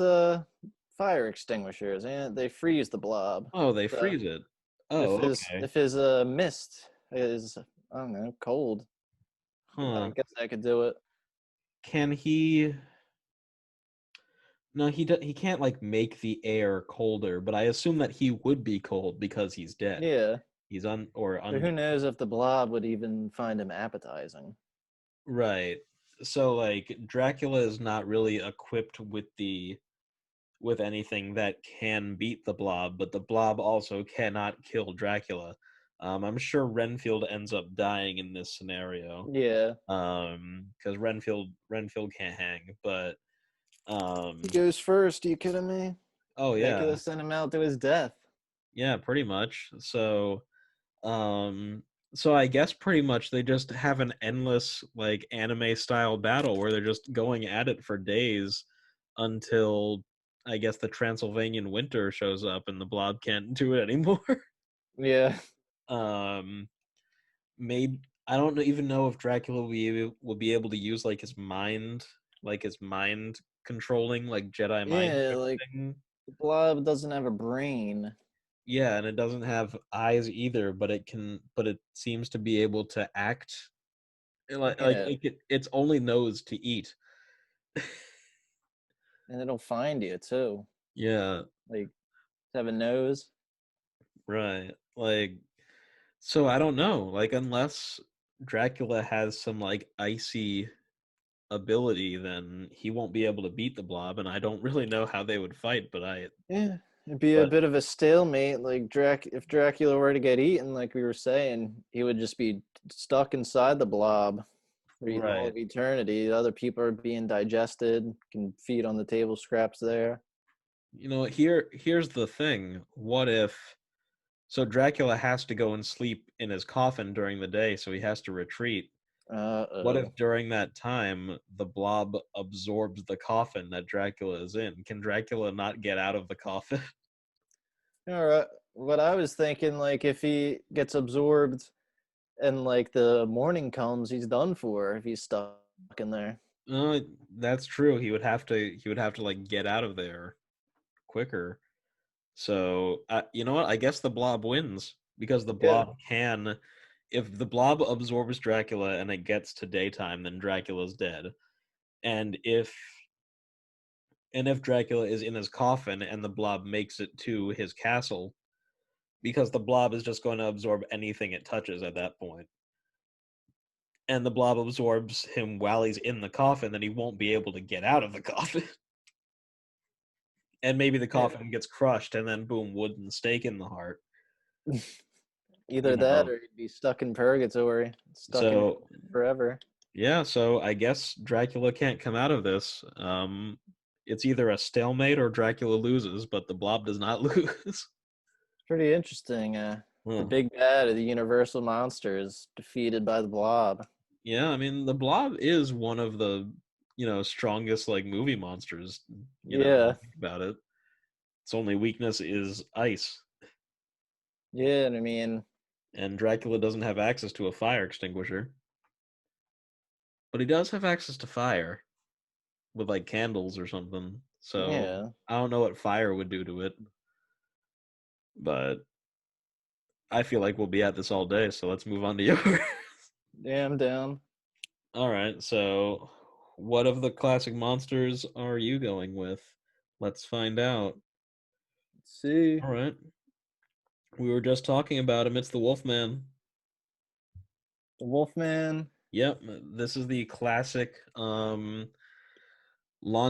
B: fire extinguishers, and they freeze the blob.
A: Oh, they
B: So
A: freeze it. Oh, okay.
B: if his mist is, I don't know, cold, I
A: Huh.
B: guess I could do it.
A: Can he? No, he can't like make the air colder, but I assume that he would be cold because he's dead.
B: Yeah,
A: He's un or
B: but who
A: undead.
B: knows if the blob would even find him appetizing?
A: Right. So like Dracula is not really equipped with anything that can beat the blob, but the blob also cannot kill Dracula. I'm sure Renfield ends up dying in this scenario.
B: Yeah,
A: Because Renfield can't hang, but
B: he
A: um,
B: goes first. Are you kidding me?
A: oh
B: Dracula
A: yeah,
B: sent him out to his death.
A: yeah, pretty much. Um, so I guess pretty much they just have an endless like anime style battle where they're just going at it for days until I guess the Transylvanian winter shows up and the blob can't do it anymore.
B: Yeah,
A: um, maybe I don't even know if Dracula will be able to use like his mind controlling, like Jedi mind
B: yeah,
A: trick
B: like
A: thing.
B: the blob doesn't have a brain.
A: Yeah, and it doesn't have eyes either, but it seems to be able to act like
B: Yeah,
A: its only knows to eat.
B: and it'll find you too.
A: Yeah,
B: Like have a nose.
A: right. Like, so I don't know. Like, unless Dracula has some like icy ability, then he won't be able to beat the Blob, and I don't really know how they would fight.
B: Yeah, it'd be a
A: But
B: bit of a stalemate. Like if Dracula were to get eaten, like we were saying, he would just be stuck inside the blob for all
A: right.
B: of eternity. Other people are being digested, can feed on the table scraps there.
A: Here's the thing. What if so Dracula has to go and sleep in his coffin during the day, so he has to retreat. What
B: Oh.
A: if during that time the Blob absorbs the coffin that Dracula is in? Can Dracula not get out of the coffin?
B: All right. What I was thinking, like, if he gets absorbed and like the morning comes, he's done for if he's stuck in there.
A: Uh, that's true. He would have to like get out of there quicker. So, you know what? I guess the Blob wins because the
B: Yeah.
A: Blob can. If the Blob absorbs Dracula and it gets to daytime, then Dracula's dead. And if Dracula is in his coffin and the Blob makes it to his castle, because the Blob is just going to absorb anything it touches at that point, and the Blob absorbs him while he's in the coffin, then he won't be able to get out of the coffin. And maybe the
B: Yeah.
A: coffin gets crushed, and then boom, wooden stake in the heart. You
B: Either that
A: know.
B: or he'd be stuck in purgatory, stuck in
A: So
B: heaven forever.
A: yeah, so I guess Dracula can't come out of this. It's either a stalemate or Dracula loses, but the Blob does not lose.
B: Pretty interesting. The
A: Huh.
B: big bad of the Universal monster is defeated by the Blob.
A: Yeah, I mean the Blob is one of the strongest like movie monsters. When you
B: Yeah,
A: think about it, its only weakness is ice,
B: yeah, and I mean,
A: and Dracula doesn't have access to a fire extinguisher, but he does have access to fire with like candles or something. So
B: yeah,
A: I don't know what fire would do to it, but I feel like we'll be at this all day, so let's move on to yours.
B: damn down.
A: All right, so what of the classic monsters are you going with? Let's find out.
B: Let's see.
A: All right, we were just talking about him. It's the Wolfman.
B: The Wolfman.
A: Yep, this is the classic Lon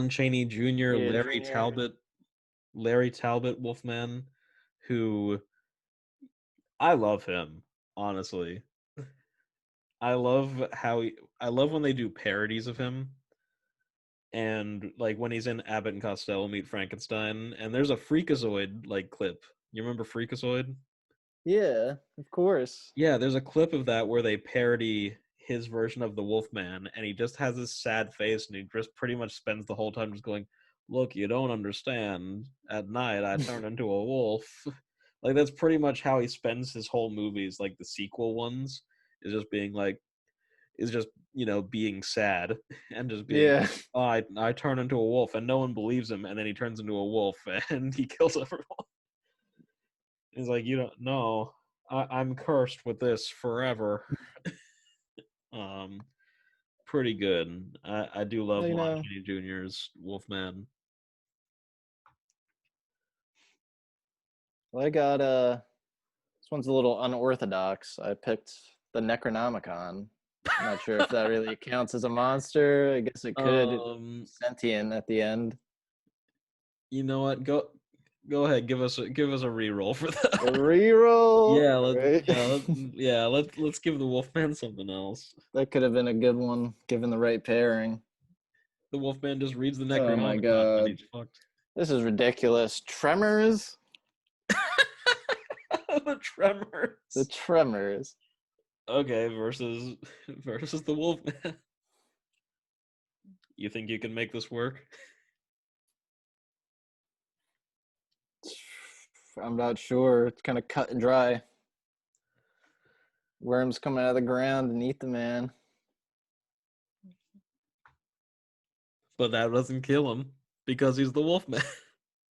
A: Chaney Jr.,
B: Yeah, Junior.
A: Larry Talbot Wolfman, who I love him, honestly. I love when they do parodies of him, and like when he's in Abbott and Costello Meet Frankenstein, and there's a Freakazoid like clip. You remember Freakazoid?
B: Yeah, of course.
A: Yeah, there's a clip of that where they parody his version of the Wolfman, and he just has this sad face, and he just pretty much spends the whole time just going, "Look, you don't understand. At night, I turn into a wolf." Like that's pretty much how he spends his whole movies. Like the sequel ones is just being like, is just being sad and just being
B: Yeah,
A: like, oh, I turn into a wolf, and no one believes him, and then he turns into a wolf and he kills everyone. He's like, you don't know, I'm cursed with this forever. um Pretty good. I do love
B: you
A: Lon
B: know,
A: Chaney Jr.'s Wolfman.
B: well, I got this one's a little unorthodox. I picked the Necronomicon. I'm not sure if that really counts as a monster. I guess it could.
A: um
B: Sentient at the end.
A: you know what, go ahead, give us a re-roll for
B: A
A: that.
B: reroll.
A: Yeah,
B: All right.
A: let's give the Wolfman something else.
B: That could have been a good one given the right pairing.
A: The Wolfman just reads the
B: Oh my
A: Necronomicon and then
B: god.
A: he's fucked.
B: This is ridiculous. Tremors?
A: The
B: The
A: Tremors.
B: Tremors.
A: Okay, versus the Wolfman. You think you can make this work?
B: I'm not sure. It's kind of cut and dry. Worms come out of the ground and eat the man.
A: But that doesn't kill him because he's the Wolfman.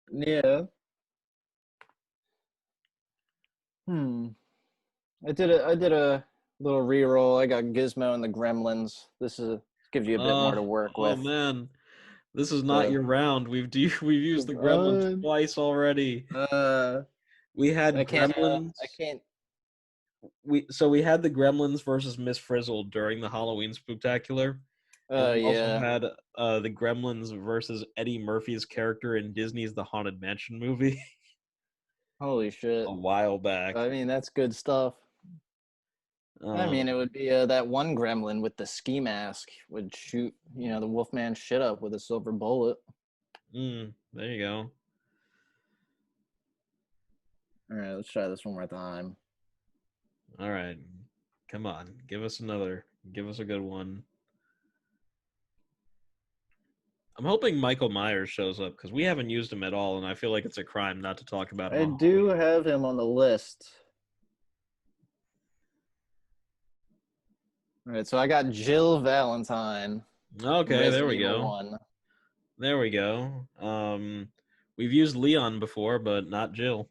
B: Yeah. Hmm. I did a little reroll. I got Gizmo and the Gremlins. This gives you a bit more
A: Uh
B: to work
A: oh
B: with.
A: man. This is not
B: So,
A: your round. We've used the Gremlins
B: uh,
A: twice already.
B: uh,
A: We
B: I
A: had
B: can't. I
A: Gremlins.
B: can't.
A: We had the Gremlins versus Miss Frizzle during the Halloween Spooktacular, and we also
B: Yeah.
A: had the Gremlins versus Eddie Murphy's character in Disney's The Haunted Mansion movie
B: Holy
A: a
B: shit.
A: while back.
B: I mean, that's good stuff. I mean, it
A: Um,
B: would be that one gremlin with the ski mask would shoot, the Wolfman shit up with a silver bullet.
A: there you go.
B: All right, let's try this one more time.
A: All right, come on, give us another. Give us a good one. I'm hoping Michael Myers shows up because we haven't used him at all, and I feel like it's a crime not to talk about him
B: I
A: on
B: do
A: Halloween.
B: have him on the list. All right, so I got Jill Valentine from
A: Okay, there
B: Resident
A: we
B: Evil
A: go.
B: 1.
A: There we go. We've used Leon before, but not Jill.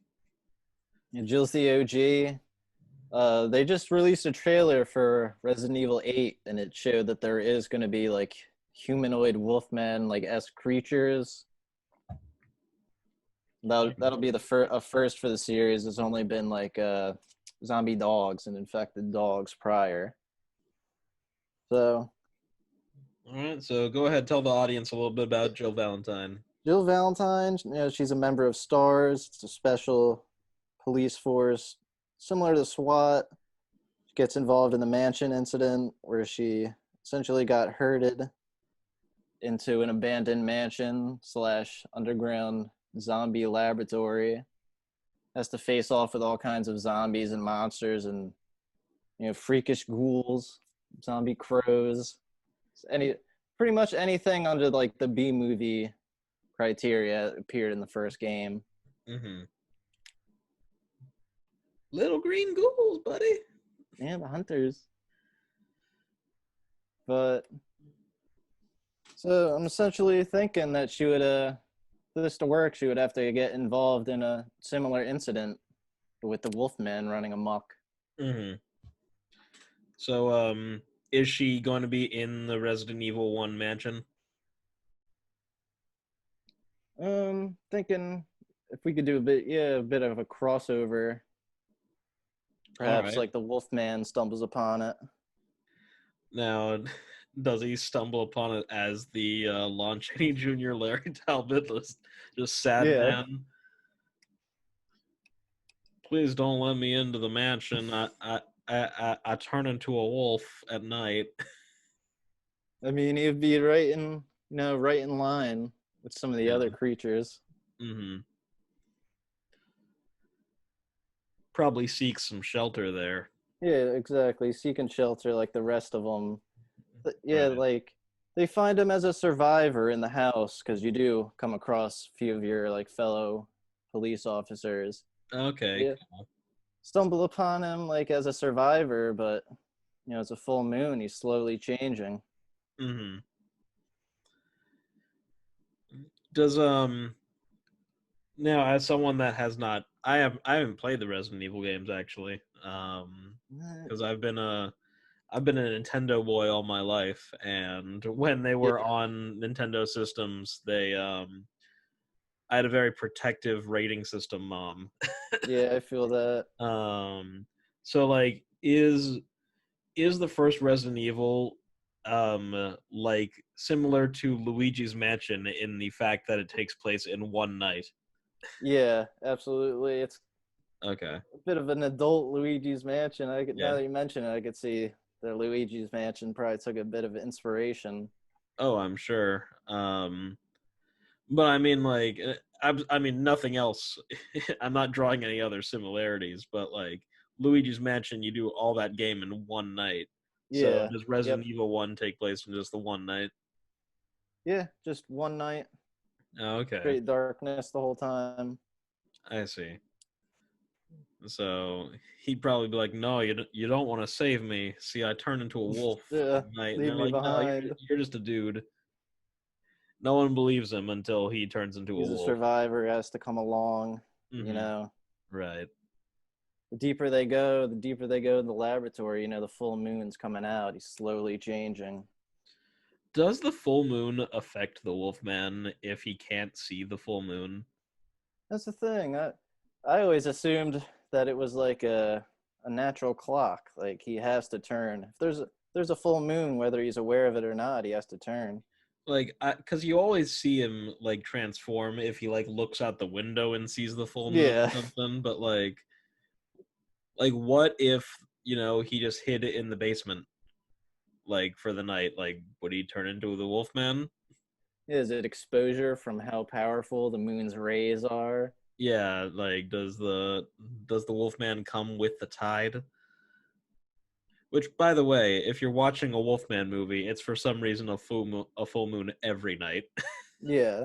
B: And Jill's the OG. They just released a trailer for Resident Evil 8, and it showed that there is going to be like humanoid Wolfman like S creatures. That'll be a first for the series. There's only been like zombie dogs and infected dogs prior. So
A: All right, so go ahead, tell the audience a little bit about Jill Valentine.
B: Jill Valentine, she's a member of STARS. It's a special police force similar to SWAT. She gets involved in the mansion incident where she essentially got herded into an abandoned mansion slash underground zombie laboratory. Has to face off with all kinds of zombies and monsters and freakish ghouls, zombie crows, any pretty much anything under like the B movie criteria appeared in the first game.
A: Mm-hmm. Little green ghouls, buddy.
B: Yeah, the hunters. But so I'm essentially thinking that she would for this to work, she would have to get involved in a similar incident with the Wolfman running amok.
A: Mm-hmm. So, is she going to be in the Resident Evil 1 mansion?
B: Thinking if we could do a bit of a crossover,
A: All
B: perhaps
A: right.
B: like the Wolfman stumbles upon it.
A: Now, does he stumble upon it as the Lon Chaney Jr. Larry Talbot, just sad
B: Yeah,
A: man? Please don't let me into the mansion. I turn into a wolf at night.
B: I mean he'd be right in line with some of the
A: Yeah.
B: other creatures.
A: Mm-hmm. Probably seeks some shelter there.
B: Yeah, exactly. Seeking shelter like the rest of them. But yeah,
A: Right.
B: like they find him as a survivor in the house because you do come across a few of your like fellow police officers.
A: Okay.
B: Yeah,
A: Cool.
B: stumble upon him like as a survivor, but it's a full moon. He's slowly changing.
A: Mm-hmm. Does now as someone that has not, I haven't played the Resident Evil games actually. Because I've been a Nintendo boy all my life, and when they
B: Yeah,
A: were on Nintendo systems, they I had a very protective rating system mom.
B: yeah, I feel that.
A: um, so like is the first Resident Evil like similar to Luigi's Mansion in the fact that it takes place in one night?
B: Yeah, absolutely. It's
A: Okay.
B: a bit of an adult Luigi's Mansion.
A: Yeah.
B: Now that you mention it, I could see the Luigi's Mansion probably took a bit of inspiration.
A: Oh, I'm sure. But I mean, like, I mean, nothing else. I'm not drawing any other similarities, but like Luigi's Mansion, you do all that game in one night. So
B: Yeah.
A: does
B: Yep.
A: Resident Evil 1 take place in just the one night?
B: Yeah, just one night,
A: Oh, okay,
B: straight darkness the whole time.
A: I see. So he'd probably be like, "No, you don't want to save me. See, I turn into a wolf
B: Yeah,
A: at night." And
B: leave
A: they're
B: me
A: like, "No,
B: behind.
A: you're just a dude." No one believes him until he turns into a
B: He's a
A: wolf.
B: survivor, has to come along. You
A: Mm-hmm.
B: know,
A: Right.
B: the deeper they go in the laboratory, the full moon's coming out. He's slowly changing.
A: Does the full moon affect the Wolfman if he can't see the full moon?
B: That's the thing. I always assumed that it was like a natural clock. Like he has to turn. If there's a full moon, whether he's aware of it or not, he has to turn.
A: Like, because you always see him like transform if he like looks out the window and sees the full moon
B: Yeah.
A: or something. But like what if he just hid it in the basement like for the night? Like, would he turn into the Wolfman?
B: Is it exposure from how powerful the moon's rays are?
A: Yeah, like does the Wolfman come with the tide? Which, by the way, if you're watching a Wolfman movie, it's for some reason a full moon every night.
B: Yeah.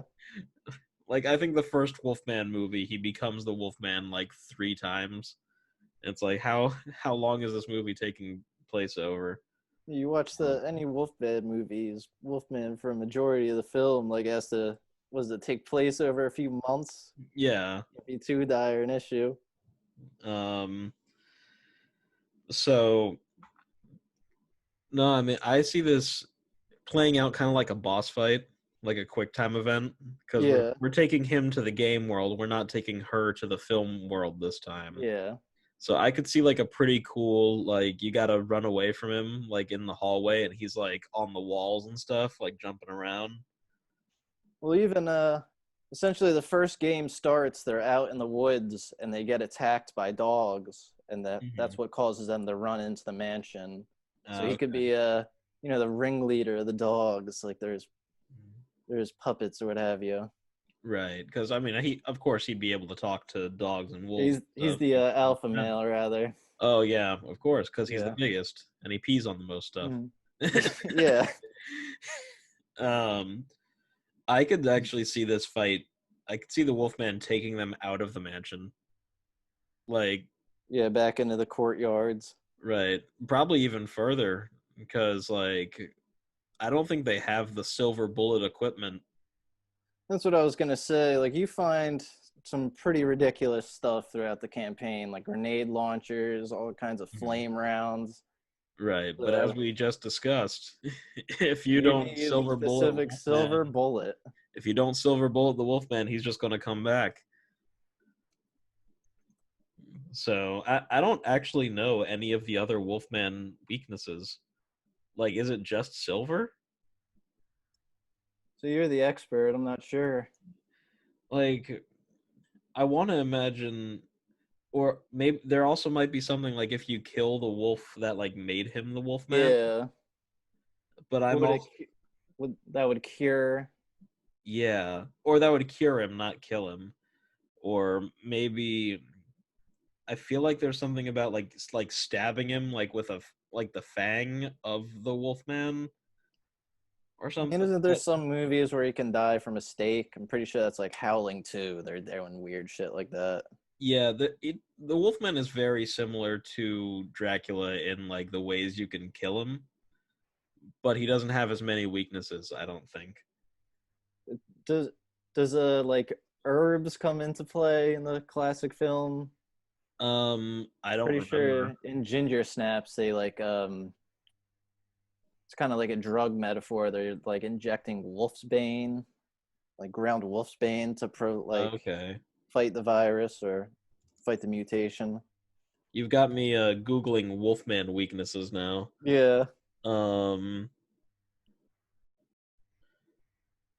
A: Like I think the first Wolfman movie, he becomes the Wolfman like 3 times. It's like how long is this movie taking place over?
B: You watch
A: Um,
B: the any Wolfman movies, Wolfman for a majority of the film, like has to was it take place over a few months?
A: yeah.
B: It'd be too dire an issue.
A: Um. So no, I mean I see this playing out kind of like a boss fight, like a quick time event, because we're
B: Yeah.
A: we're taking him to the game world. We're not taking her to the film world this time.
B: Yeah.
A: So I could see like a pretty cool like you gotta run away from him like in the hallway and he's like on the walls and stuff like jumping around.
B: Well, even essentially the first game starts, they're out in the woods and they get attacked by dogs, and that's
A: Hmm.
B: what causes them to run into the mansion. So he could
A: Okay.
B: be the ringleader of the dogs, like there's puppets or what have you.
A: Right, because I mean he of course he'd be able to talk to dogs and wolves
B: He's
A: and stuff.
B: the alpha male rather.
A: Oh yeah, of course, because he's the
B: Yeah.
A: biggest and he pees on the most stuff.
B: Mhm. Yeah.
A: um, I could actually see this fight. I could see the Wolfman taking them out of the mansion. Like,
B: Yeah, back into the courtyards.
A: right, probably even further because I don't think they have the silver bullet equipment.
B: That's what I was gonna say. Like you find some pretty ridiculous stuff throughout the campaign, like grenade launchers, all kinds of
A: Mhm.
B: flame rounds.
A: Right, but as
B: So
A: we just discussed, if you
B: you
A: don't
B: need a
A: silver bullet
B: specific silver
A: Wolfman,
B: bullet.
A: if you don't silver bullet the Wolfman, he's just going to come back. So I don't actually know any of the other Wolfman weaknesses. Like, is it just silver?
B: So you're the expert. I'm not sure.
A: Like, I want to imagine, or maybe there also might be something like if you kill the wolf that like made him the Wolfman.
B: Yeah.
A: But
B: What
A: I'm
B: would it?
A: also
B: Would that would cure?
A: yeah, or that would cure him, not kill him. Or maybe I feel like there's something about like stabbing him like with like the fang of the Wolfman or
B: I mean,
A: something.
B: isn't there some movies where you can die from a stake? I'm pretty sure that's like Howling 2. They're doing weird shit like that.
A: Yeah, the Wolfman is very similar to Dracula in like the ways you can kill him, but he doesn't have as many weaknesses, I don't think.
B: Does does like herbs come into play in the classic film?
A: I don't
B: Pretty
A: remember.
B: sure in Ginger Snaps they like it's kind of like a drug metaphor. They're like injecting wolf's bane, like ground wolf's bane to
A: Okay.
B: fight the virus or fight the mutation.
A: You've got me googling Wolfman weaknesses now.
B: Yeah.
A: Um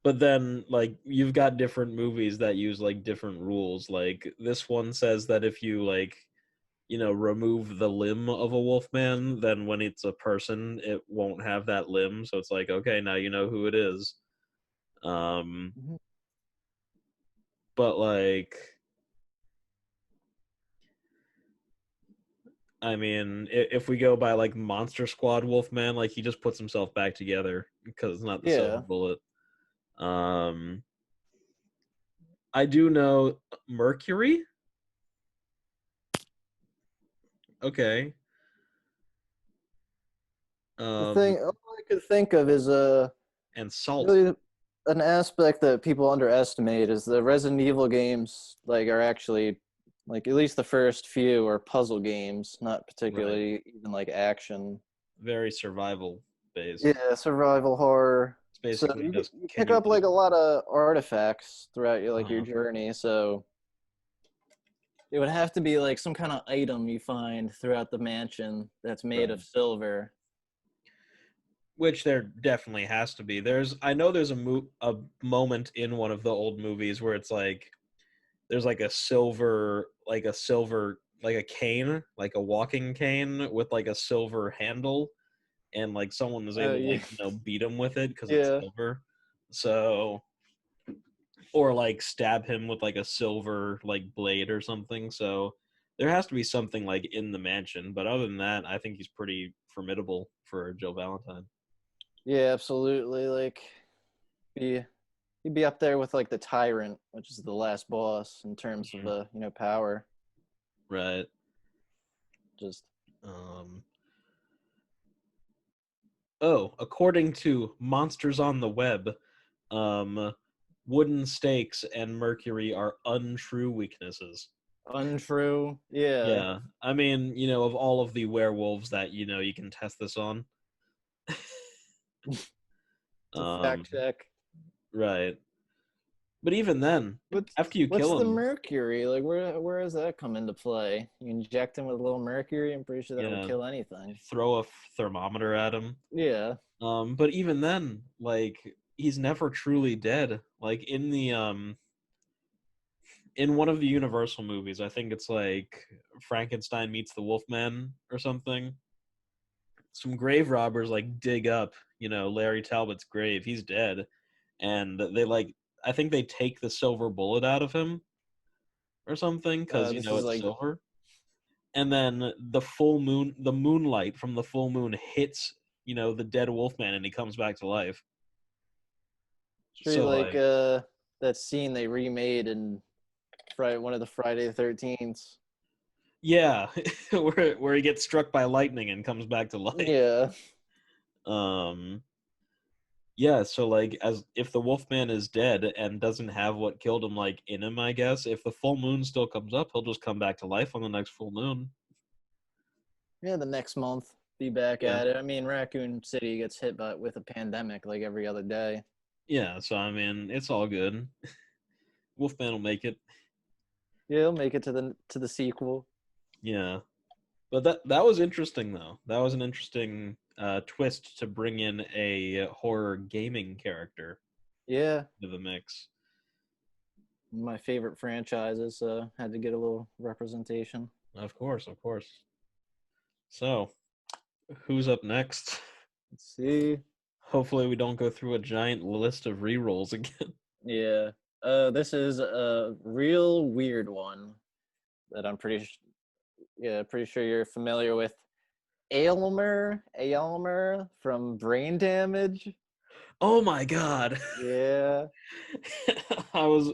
A: but then like you've got different movies that use like different rules. Like this one says that if you like remove the limb of a wolfman, then when it's a person, it won't have that limb. So it's like, okay, now you know who it is. Um,
B: Mhm.
A: but like, I mean, if we go by like Monster Squad Wolfman, like he just puts himself back together because it's not the silver
B: Yeah.
A: bullet. Um, I do know Mercury. Okay.
B: The
A: Um,
B: thing all I could think of is
A: and Salt.
B: really an aspect that people underestimate is the Resident Evil games like are actually like at least the first few are puzzle games, not
A: Right.
B: particularly even like action.
A: Very survival based.
B: Yeah, survival horror. So
A: basically
B: you
A: just
B: you
A: can
B: pick
A: you
B: up
A: live?
B: like a lot of artifacts throughout your
A: Uh-huh.
B: journey. So it would have to be like some kind of item you find throughout the mansion that's made
A: Right.
B: of silver.
A: Which there definitely has to be. I know there's a moment in one of the old movies where it's like there's like a cane, like a walking cane with like a silver handle, and like someone was
B: Oh
A: able to
B: yeah,
A: like beat him with it because it's
B: yeah,
A: silver. So or like stab him with like a silver like blade or something. So there has to be something like in the mansion. But other than that, I think he's pretty formidable for Jill Valentine.
B: yeah, absolutely. Like be he'd be up there with like the tyrant, which is the last boss in terms of
A: Mhm.
B: power.
A: Right.
B: Just
A: Um, oh, according to Monsters on the Web, um, wooden stakes and mercury are untrue weaknesses.
B: untrue. Yeah,
A: Yeah, I mean, of all of the werewolves that you can test this on.
B: to
A: Um,
B: fact check.
A: right. But even then,
B: What's
A: after you
B: what's
A: kill
B: the
A: him,
B: mercury? Like where does that come into play? You inject him with a little mercury. I'm pretty sure that would
A: yeah,
B: kill anything.
A: throw a thermometer at him.
B: Yeah.
A: But even then, like he's never truly dead. Like in one of the Universal movies, I think it's like Frankenstein meets the Wolfman or something. Some grave robbers like dig up, Larry Talbot's grave. He's dead, and they like I think they take the silver bullet out of him or something because
B: This is
A: it's
B: like
A: silver. And then the moonlight from the full moon hits, the dead Wolfman, and he comes back to life.
B: straight
A: So
B: like
A: like,
B: that scene they remade in Friday, one of the Friday the 13th.
A: yeah, where he gets struck by lightning and comes back to life.
B: Yeah.
A: Um, yeah, so like as if the Wolfman is dead and doesn't have what killed him like in him, I guess if the full moon still comes up, he'll just come back to life on the next full moon.
B: Yeah, the next month be back
A: Yeah,
B: at it. I mean, Raccoon City gets hit by with a pandemic like every other day.
A: yeah. So I mean, it's all good. Wolfman will make it.
B: Yeah, he'll make it to the sequel.
A: Yeah, but that was interesting though. That was an interesting twist to bring in a horror gaming character
B: Yeah,
A: to the mix.
B: my favorite franchises had to get a little representation.
A: Of course, of course. So, who's up next?
B: Let's see.
A: Hopefully, we don't go through a giant list of rerolls again.
B: Yeah. This is a real weird one that I'm pretty sure you're familiar with. Aylmer from Brain Damage.
A: Oh my god!
B: Yeah.
A: I was,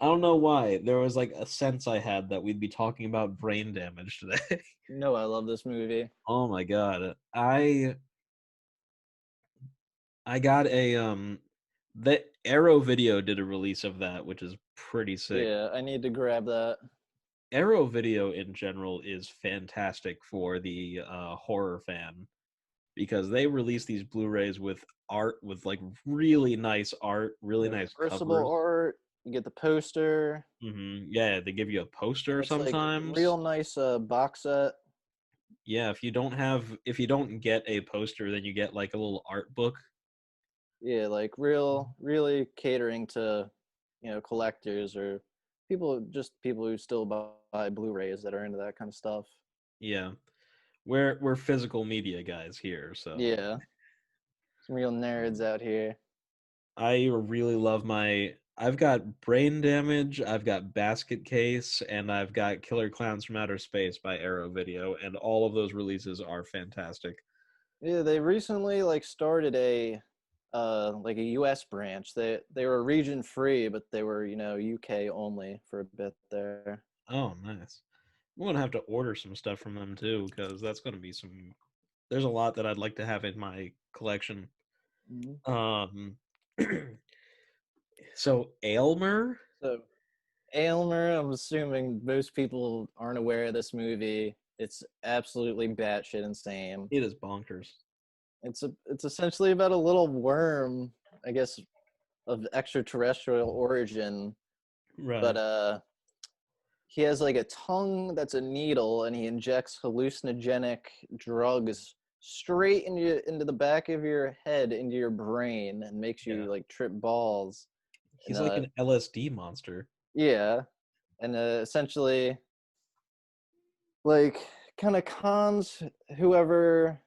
A: I don't know why. There was like a sense I had that we'd be talking about brain damage today.
B: You know I love this movie.
A: Oh my god. I got the Arrow Video did a release of that, which is pretty sick.
B: Yeah, I need to grab that.
A: Arrow Video in general is fantastic for the horror fan because they release these Blu-rays with art with like really nice art, really nice
B: Reversible
A: covers.
B: art. You get the poster.
A: Yeah, they give you a poster
B: It's like real
A: sometimes.
B: nice box set.
A: Yeah, if you don't get a poster, then you get like a little art book.
B: Yeah, like really catering to collectors or people who still buy Blu-rays that are into that kind of stuff.
A: Yeah, we're physical media guys here, so
B: Yeah, some real nerds out here.
A: I really love my. I've got Brain Damage, I've got Basket Case, and I've got Killer Clowns from Outer Space by Arrow Video, and all of those releases are fantastic.
B: Yeah, they recently like started a like a US branch. They were region free, but they were, UK only for a bit there.
A: Oh, nice. I'm gonna have to order some stuff from them too, because that's gonna be some. There's a lot that I'd like to have in my collection.
B: Mhm.
A: Um, so Aylmer,
B: So Aylmer, I'm assuming most people aren't aware of this movie. It's absolutely batshit insane.
A: it is bonkers.
B: It's essentially about a little worm, I guess, of extraterrestrial origin, but
A: Right.
B: he has like a tongue that's a needle, and he injects hallucinogenic drugs straight into the back of your head, into your brain, and makes
A: Yeah.
B: you like trip balls. And
A: He's like an LSD monster.
B: yeah, and essentially like kind of cons whoever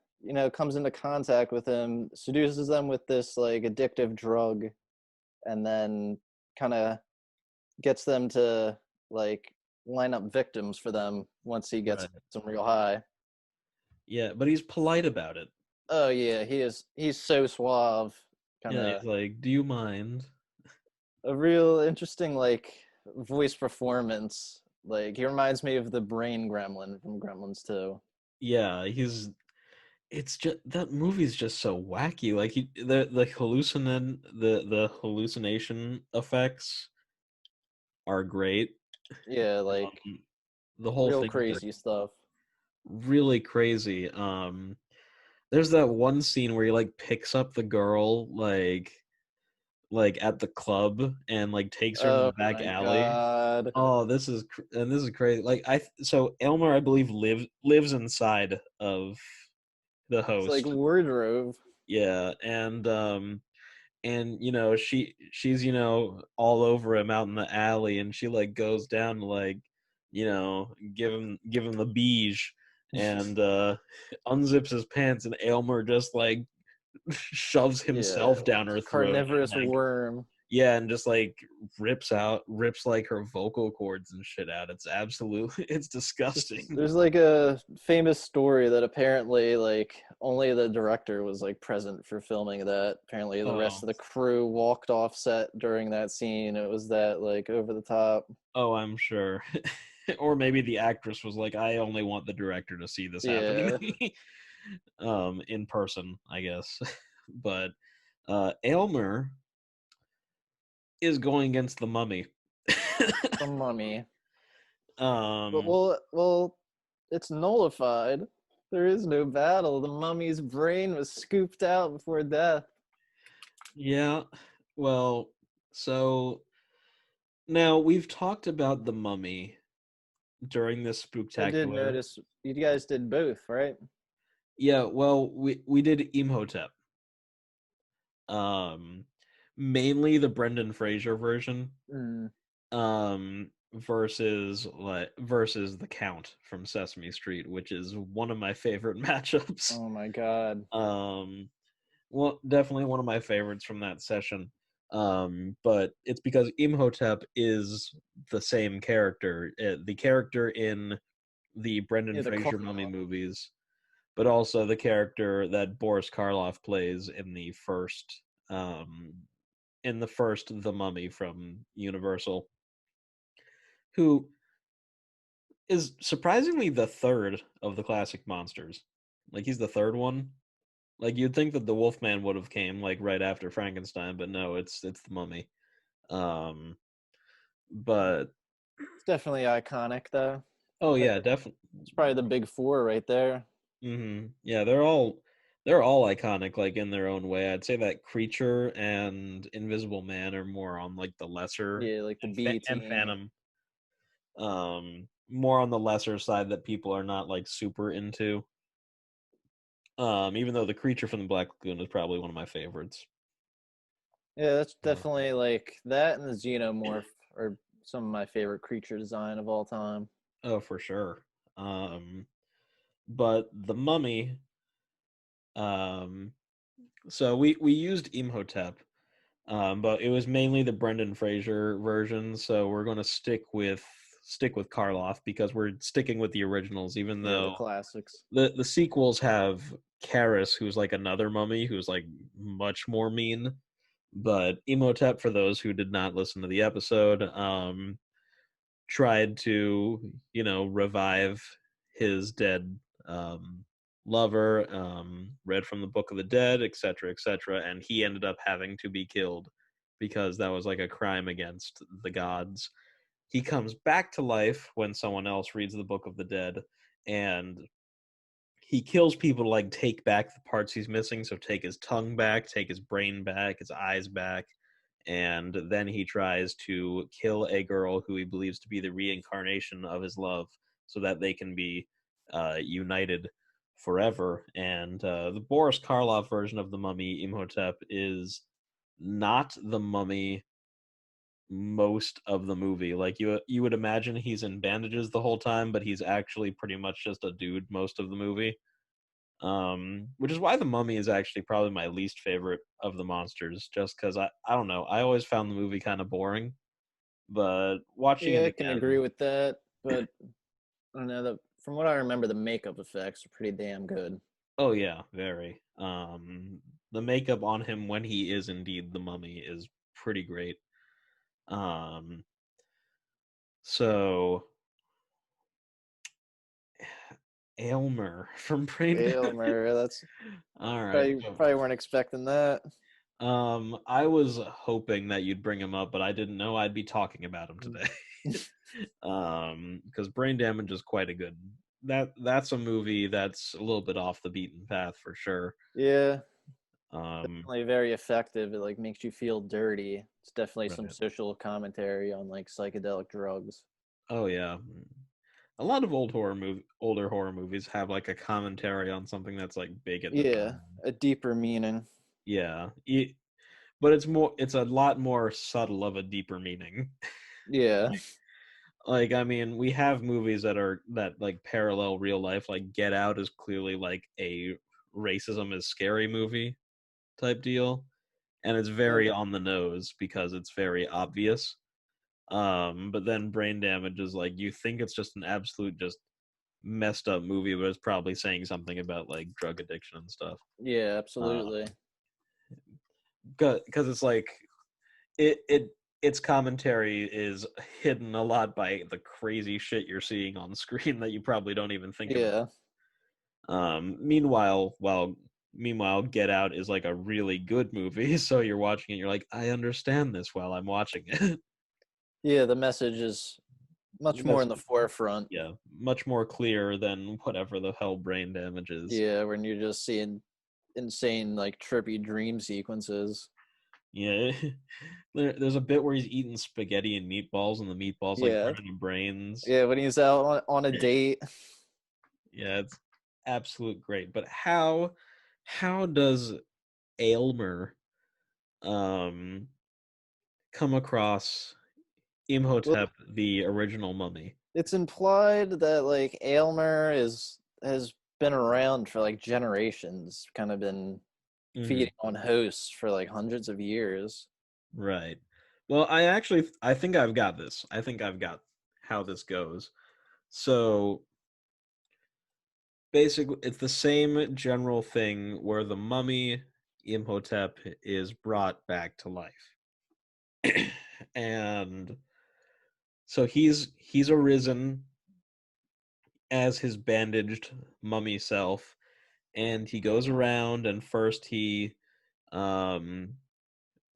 B: comes into contact with him, seduces them with this like addictive drug, and then kind of gets them to like line up victims for them once he gets
A: Right.
B: them real high.
A: Yeah, but he's polite about it.
B: Oh yeah, he's so suave, kind
A: Yeah,
B: of
A: he's like, "Do you mind?"
B: a real interesting like voice performance. Like he reminds me of the brain gremlin from Gremlins 2.
A: Yeah, he's it's just that movie's just so wacky. Like the hallucination effects are great.
B: Yeah, like
A: The whole
B: real
A: thing is
B: crazy stuff.
A: really crazy. There's that one scene where he like picks up the girl like at the club and like takes her into
B: Oh
A: the back
B: my
A: alley.
B: god.
A: Oh, this is crazy. Like so Elmer, I believe, lives inside of the
B: It's like
A: host.
B: wardrobe.
A: Yeah, and she's all over him out in the alley, and she like goes down to like give him the beige, and unzips his pants, and Aylmer just like shoves
B: Yeah,
A: himself down her throat, and
B: carnivorous
A: like
B: worm.
A: yeah, and just like rips like her vocal cords and shit out. It's absolutely it's disgusting.
B: There's like a famous story that apparently like only the director was like present for filming that. Apparently the rest
A: Oh,
B: of the crew walked off set during that scene. It was that like over the top.
A: oh, I'm sure. Or maybe the actress was like, I only want the director to see this happening.
B: Yeah,
A: In person, I guess. But Aylmer is going against the mummy.
B: the mummy. But
A: um
B: well, it's nullified. There is no battle. The mummy's brain was scooped out before death.
A: yeah, well, so now we've talked about the mummy during this
B: I did
A: spooktacular.
B: notice you guys did both, right?
A: Yeah, well, we did Imhotep. Um Mainly the Brendan Fraser version.
B: Mm.
A: Versus the Count from Sesame Street, which is one of my favorite matchups.
B: Oh my god.
A: um well, definitely one of my favorites from that session. But it's because Imhotep is the same character, the character in the Brendan
B: Yeah, the
A: Fraser mummy
B: Karloff.
A: movies, but also the character that Boris Karloff plays um in the first The Mummy from Universal, who is surprisingly the third of the classic monsters. Like he's the third one. Like you'd think that the Wolfman would have came like right after Frankenstein, but no, it's the Mummy. Um, but
B: It's definitely iconic though.
A: oh
B: Like
A: yeah, definitely.
B: it's probably the big four right there.
A: Yeah, they're all iconic like in their own way. I'd say that Creature and Invisible Man are more on like the lesser,
B: Yeah, like the
A: and
B: B
A: And
B: team.
A: Phantom more on the lesser side that people are not like super into. Even though the Creature from the Black Lagoon is probably one of my favorites.
B: Yeah, that's
A: Uh,
B: definitely like that and the Xenomorph are some of my favorite creature design of all time.
A: oh, for sure. Um, but the Mummy. Um, so we used Imhotep, but it was mainly the Brendan Fraser version. So we're going to stick with Karloff because we're sticking with the originals, even
B: Yeah, the
A: though
B: classics.
A: the sequels have Karis, who's like another mummy, who's like much more mean. But Imhotep, for those who did not listen to the episode, tried to revive his dead lover, read from the Book of the Dead, etc., etc., and he ended up having to be killed because that was like a crime against the gods. He comes back to life when someone else reads the Book of the Dead, and he kills people to like take back the parts he's missing. So take his tongue back, take his brain back, his eyes back, and then he tries to kill a girl who he believes to be the reincarnation of his love, so that they can be united forever. And the Boris Karloff version of the Mummy Imhotep is not the mummy most of the movie. Like you would imagine he's in bandages the whole time, but he's actually pretty much just a dude most of the movie. Which is why the Mummy is actually probably my least favorite of the monsters, just because I don't know, I always found the movie kind of boring, but watching
B: Yeah,
A: it
B: I can agree
A: again,
B: with that. But I don't know. From what I remember, the makeup effects are pretty damn good.
A: oh yeah, very. The makeup on him when he is indeed the Mummy is pretty great. Um, so Aylmer from Brain Damage.
B: Aylmer, that's
A: All right,
B: probably
A: so
B: probably weren't expecting that.
A: I was hoping that you'd bring him up, but I didn't know I'd be talking about him today. Because Brain Damage is quite a good. That's a movie that's a little bit off the beaten path for sure.
B: Yeah,
A: Um,
B: definitely very effective. It like makes you feel dirty. It's definitely some
A: right.
B: social commentary on like psychedelic drugs.
A: Oh yeah, a lot of older horror movies have like a commentary on something that's like big at the
B: Yeah,
A: time.
B: a deeper meaning.
A: Yeah, but it's a lot more subtle of a deeper meaning.
B: Yeah,
A: Like I mean, we have movies that like parallel real life. Like Get Out is clearly like a racism is scary movie type deal, and it's
B: yeah,
A: very on the nose because it's very obvious. But then Brain Damage is like you think it's just an absolute just messed up movie, but it's probably saying something about like drug addiction and stuff.
B: yeah,
A: Uh,
B: absolutely.
A: because it's like it its commentary is hidden a lot by the crazy shit you're seeing on screen that you probably don't even think about.
B: Yeah,
A: Meanwhile, Get Out is like a really good movie, so you're watching it, you're like, I understand this while I'm watching it.
B: yeah. The message is
A: The
B: much more in the
A: message,
B: forefront.
A: yeah, much more clear than whatever the hell Brain Damage is.
B: Yeah, when you're just seeing insane like trippy dream sequences.
A: Yeah, there's a bit where he's eating spaghetti and meatballs, and the meatballs like
B: Yeah,
A: turn into brains.
B: yeah. When he's out on a date.
A: Yeah, it's absolute great. But how does Aylmer um come across
B: Well,
A: Imhotep, the original mummy?
B: it's implied that like Aylmer is has been around for like generations, kind of been
A: Hmm.
B: feeding on hosts for like hundreds of years.
A: Right. Well, I think I've got this. I think I've got how this goes. So basically, it's the same general thing where the mummy Imhotep is brought back to life, and so he's arisen as his bandaged mummy self, and he goes around and um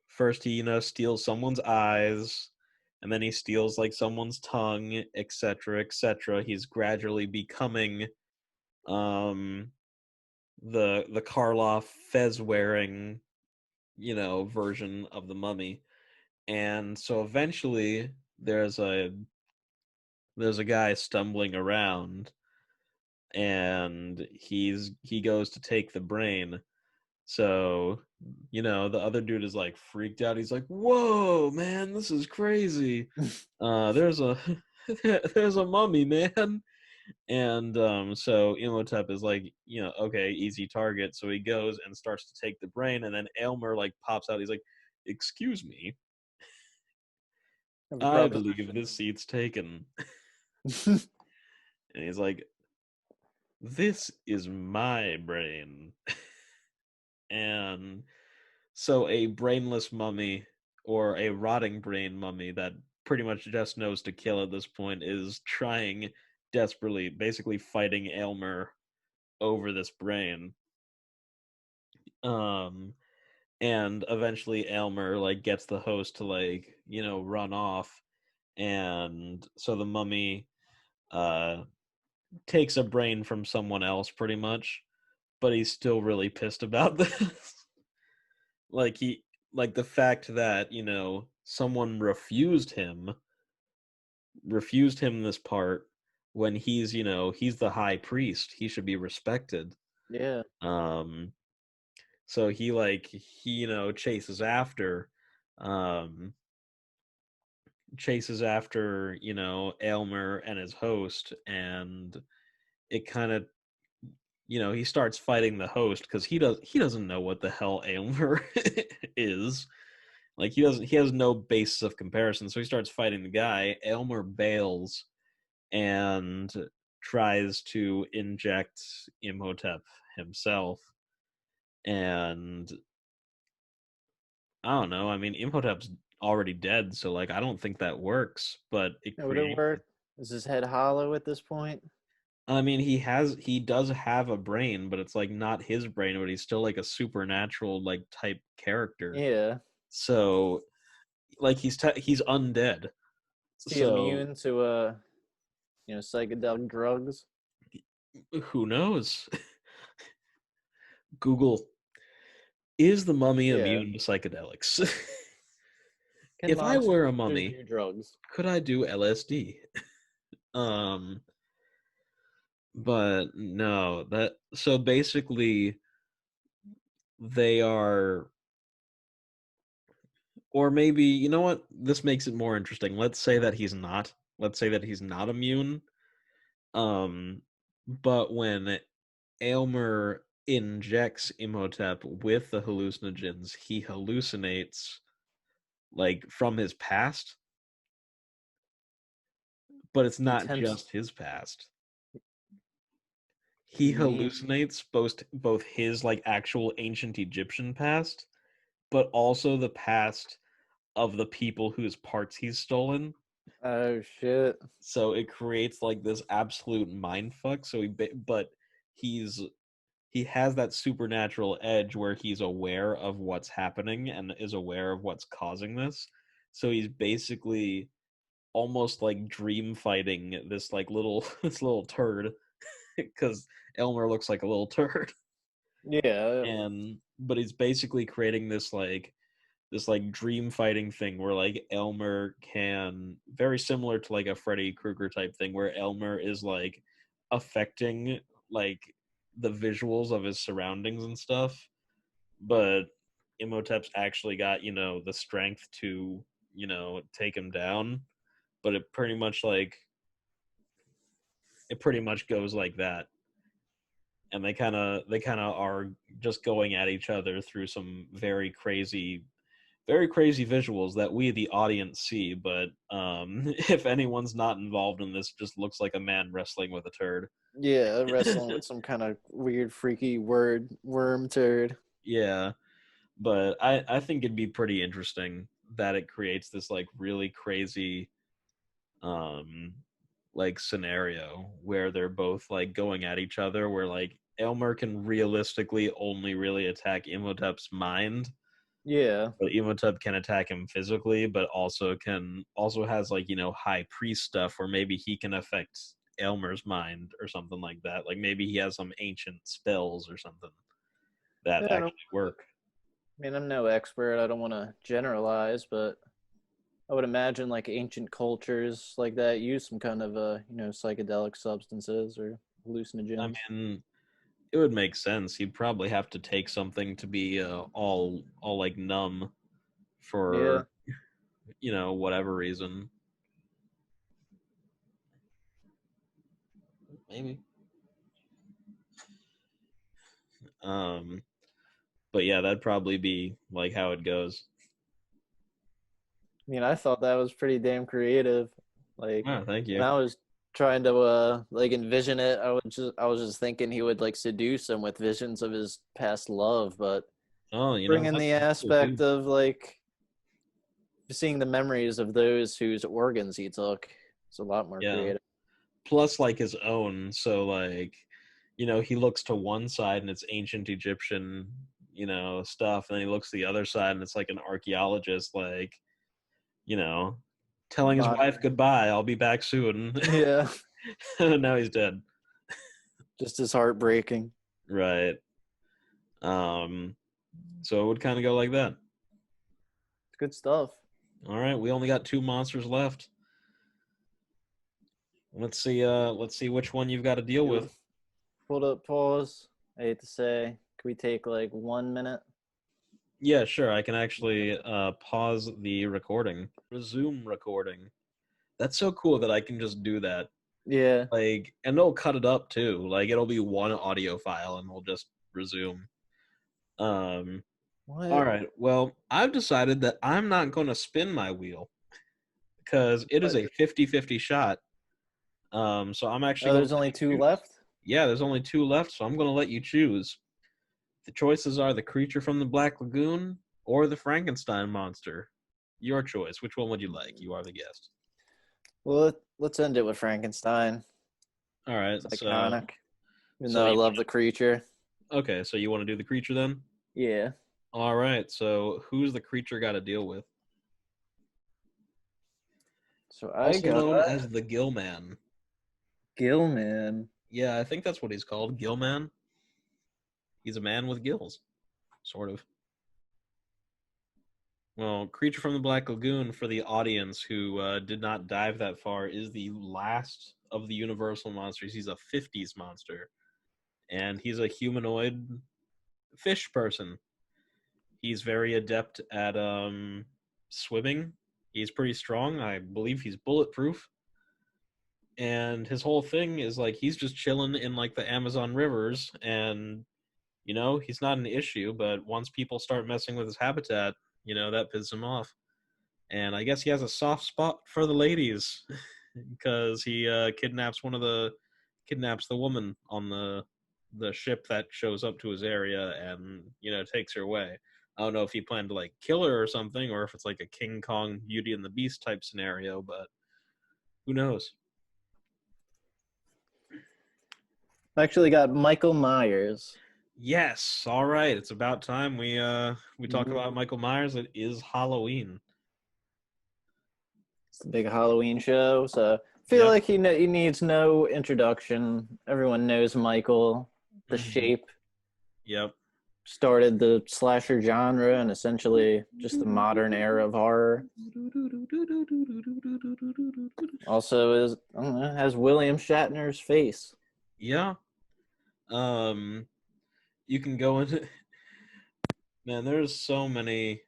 A: first he steals someone's eyes, and then he steals like someone's tongue, etc., etc. He's gradually becoming um the Karloff fez wearing version of the mummy. And so eventually there's a there's a guy stumbling around, and he goes to take the brain. So, the other dude is like freaked out. He's like, "Whoa, man, this is crazy. There's a there's a mummy, man." And so Imhotep is like, okay, easy target. So he goes and starts to take the brain, and then Aylmer like pops out. He's like, "Excuse me,
B: Have a
A: I believe
B: proposition.
A: this seat's taken." And he's like, "This is my brain." And so a brainless mummy, or a rotting brain mummy that pretty much just knows to kill at this point, is trying desperately, basically fighting Aylmer over this brain. Um, and eventually Aylmer like gets the host to like run off, and so the mummy uh takes a brain from someone else pretty much, but he's still really pissed about this. like he like the fact that, someone refused him this part when he's the high priest. He should be respected.
B: Yeah.
A: Um so he um chases after Aylmer and his host, and it kind of he starts fighting the host because he doesn't know what the hell Aylmer is. Like he has no basis of comparison, so he starts fighting the guy. Aylmer bails and tries to inject Imhotep himself, and I don't know. I mean, Imhotep's already dead, so like I don't think that works. But it
B: Would it
A: creates.
B: work? Is his head hollow at this point?
A: I mean, he does have a brain, but it's like not his brain, but he's still like a supernatural like type character.
B: Yeah.
A: So like he's undead.
B: Is he
A: So
B: immune to psychedelic drugs?
A: who knows? Google, is the mummy
B: Yeah.
A: immune to psychedelics?
B: Can
A: If I were a
B: monsters
A: mummy,
B: do drugs?
A: could I do LSD? Um, but no, that so basically they are, or maybe, you know what? This makes it more interesting. Let's say that he's not. Let's say that he's not immune. Um, but when Aylmer injects Imhotep with the hallucinogens, he hallucinates like from his past, but it's
B: He
A: not
B: attempts.
A: just his past. He
B: You mean?
A: hallucinates both his like actual ancient Egyptian past, but also the past of the people whose parts he's stolen.
B: Oh shit.
A: So it creates like this absolute mind fuck. But he's he has that supernatural edge where he's aware of what's happening and is aware of what's causing this. So he's basically almost like dream fighting this like little this little turd because Elmer looks like a little turd.
B: Yeah.
A: And but he's basically creating this like dream fighting thing where like Elmer can, very similar to like a Freddy Krueger type thing, where Elmer is like affecting like the visuals of his surroundings and stuff, but Imhotep's actually got the strength to take him down. But it pretty much goes like that, and they kind of are just going at each other through some very crazy visuals that we the audience see, but if anyone's not involved in this, just looks like a man wrestling with a turd.
B: Yeah. Wrestling with some kind of weird, freaky word worm turd.
A: Yeah, but I think it'd be pretty interesting that it creates this like really crazy um like scenario where they're both like going at each other, where like Elmer can realistically only really attack Imhotep's mind,
B: Yeah.
A: but Imhotep can attack him physically, but also has like high priest stuff where maybe he can affect Elmer's mind or something like that. Like maybe he has some ancient spells or something that
B: Yeah. I
A: actually work.
B: mean, I'm no expert. I don't want to generalize, but I would imagine like ancient cultures like that use some kind of psychedelic substances or
A: I
B: hallucinogens.
A: mean, it would make sense. He'd probably have to take something to be all like numb
B: Yeah.
A: for whatever reason. Maybe. Um, but yeah, that'd probably be like how it goes.
B: I mean, I thought that was pretty damn creative. Like
A: Oh, thank
B: when
A: you.
B: I was trying to like envision it, I was just thinking he would like seduce him with visions of his past love, but
A: Oh,
B: bring in the
A: that's cool
B: aspect
A: too.
B: of like seeing the memories of those whose organs he took. It's a lot more
A: Yeah.
B: creative.
A: Plus like his own, so like he looks to one side and it's ancient Egyptian stuff, and then he looks to the other side and it's like an archaeologist, like you know telling his wife
B: Modern.
A: goodbye, I'll be back soon.
B: Yeah.
A: Now he's dead.
B: Just as heartbreaking.
A: Right. Um, so it would kind of go like that.
B: It's good stuff.
A: All right, we only got two monsters left. Let's see which one you've got to deal with.
B: You hold up, pause. I hate to say, can we take like 1 minute?
A: Yeah, sure. I can actually pause the recording, resume recording. That's so cool that I can just do that.
B: Yeah.
A: Like, and they'll cut it up too. Like, it'll be one audio file, and we'll just resume. Um, all
B: What?
A: right. Well, I've decided that I'm not going to spin my wheel because it is
B: What?
A: a 50-50 shot. So I'm actually
B: Oh,
A: going to
B: there's
A: let
B: only
A: you
B: two
A: choose.
B: left.
A: Yeah, there's only two left, so I'm going to let you choose. The choices are the creature from the Black Lagoon or the Frankenstein monster. Your choice. Which one would you like? You are the guest.
B: Well, let's end it with Frankenstein.
A: All right.
B: It's iconic, even
A: So
B: though I
A: you
B: love the creature.
A: okay? So you want to do the creature then?
B: Yeah.
A: All right. So who's the creature got to deal with?
B: So I
A: Also
B: got
A: known as the Gillman.
B: Gilman.
A: Yeah, I think that's what he's called. Gillman. He's a man with gills, sort of. Well, Creature from the Black Lagoon, for the audience who did not dive that far, is the last of the Universal monsters. He's a 50s monster, and he's a humanoid fish person. He's very adept at swimming. He's pretty strong. I believe he's bulletproof. And his whole thing is like he's just chilling in like the Amazon rivers, and he's not an issue. But once people start messing with his habitat, that pisses him off. And I guess he has a soft spot for the ladies because he kidnaps the woman on the ship that shows up to his area and takes her away. I don't know if he planned to like kill her or something, or if it's like a King Kong Beauty and the Beast type scenario, but who knows?
B: I actually got Michael Myers.
A: Yes, all right. It's about time we talk
B: Mhm.
A: about Michael Myers. It is Halloween.
B: It's the big Halloween show, so I feel
A: Yep.
B: like he needs no introduction. Everyone knows Michael. The
A: Hmm.
B: Shape
A: Yep.
B: started the slasher genre and essentially just the modern era of horror. Also, is I don't know, has William Shatner's face.
A: Yeah. Um, you can go into man. There's so many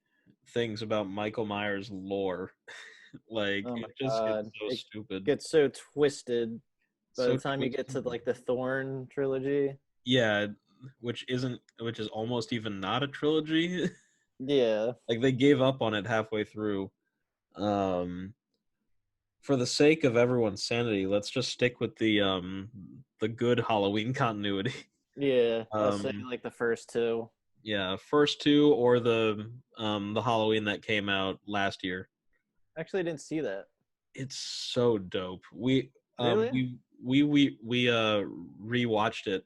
A: things about Michael Myers lore. Like
B: Oh my
A: it just gets
B: god,
A: so
B: it
A: stupid,
B: gets so twisted by the
A: so
B: time you get to
A: twisted.
B: like the Thorn trilogy.
A: Yeah, which is almost even not a trilogy.
B: Yeah,
A: Like they gave up on it halfway through. Um, for the sake of everyone's sanity, let's just stick with the good Halloween continuity.
B: yeah. I'll say
A: Um,
B: like the first two.
A: yeah, first two or the Halloween that came out last year.
B: Actually, I didn't see that.
A: It's so dope. We um
B: Really?
A: we rewatched it.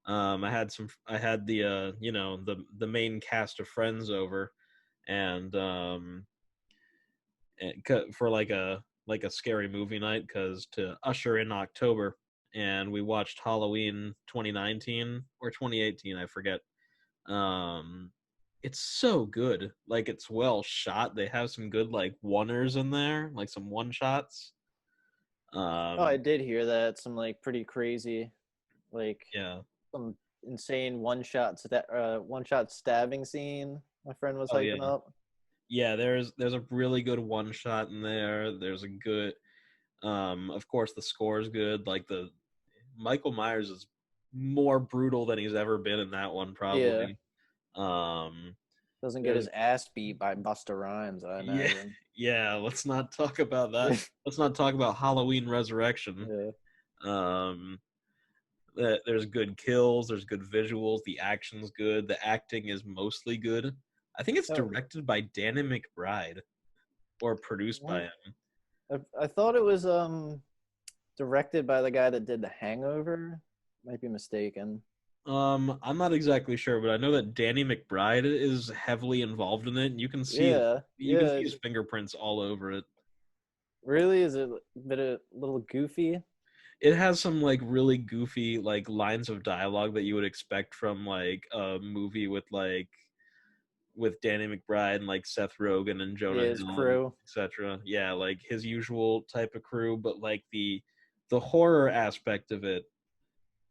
A: I had the the main cast of friends over, and for like a scary movie night because to usher in October, and we watched Halloween 2019 or 2018, I forget. Um, it's so good. Like it's well shot. They have some good like oneers in there, like some one shots.
B: Oh, I
A: Um,
B: did hear that. Some like pretty crazy, like
A: yeah.
B: some insane one shot stabbing scene. My friend was
A: Oh yeah.
B: hyping up.
A: Yeah, there's a really good one shot in there. There's a good of course the score is good. Like the Michael Myers is more brutal than he's ever been in that one
B: Yeah,
A: probably. Um
B: doesn't get
A: there's
B: his ass beat by Busta Rhymes, I
A: yeah,
B: imagine.
A: yeah, let's not talk about that. Let's not talk about Halloween Resurrection.
B: Yeah.
A: Um there's good kills, there's good visuals, the action's good, the acting is mostly good. I think it's
B: Oh,
A: directed by Danny McBride or produced by
B: what?
A: him.
B: I thought it was directed by the guy that did The Hangover. Might be mistaken.
A: I'm not exactly sure, but I know that Danny McBride is heavily involved in it, and
B: Yeah,
A: you can see
B: yeah.
A: his fingerprints all over it.
B: Really? Is it a bit a little goofy?
A: it has some like really goofy like lines of dialogue that you would expect from like a movie with Danny McBride and like Seth Rogen and Jonah
B: Yeah, his
A: Hill and
B: crew.
A: etc. Yeah, like his usual type of crew, but like the horror aspect of it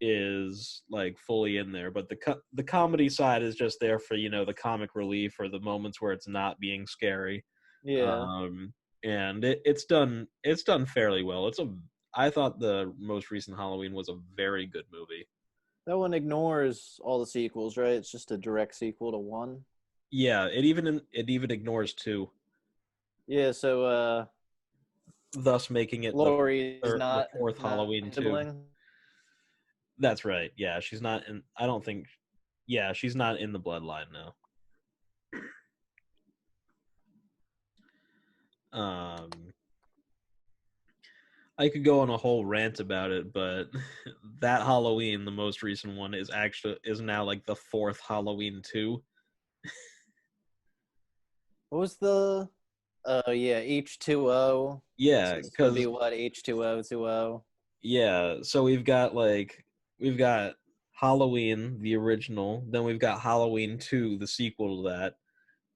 A: is like fully in there, but the comedy side is just there for the comic relief or the moments where it's not being scary.
B: Yeah,
A: Um, and it's done fairly well. I thought the most recent Halloween was a very good movie.
B: that one ignores all the sequels, right? It's just a direct sequel to one.
A: Yeah, it even ignores two,
B: Yeah, so
A: thus making it
B: Lori's
A: the
B: not
A: fourth
B: not
A: Halloween too.
B: sibling.
A: That's right. Yeah, she's not in. I don't think. Yeah, she's not in the bloodline now. Um, I could go on a whole rant about it, but that Halloween, the most recent one, is now like the fourth Halloween too.
B: What was the? Oh yeah, H2O. So
A: Yeah,
B: this would be
A: because
B: what H2O 20.
A: so we've got Halloween the original, then we've got Halloween 2, the sequel to that.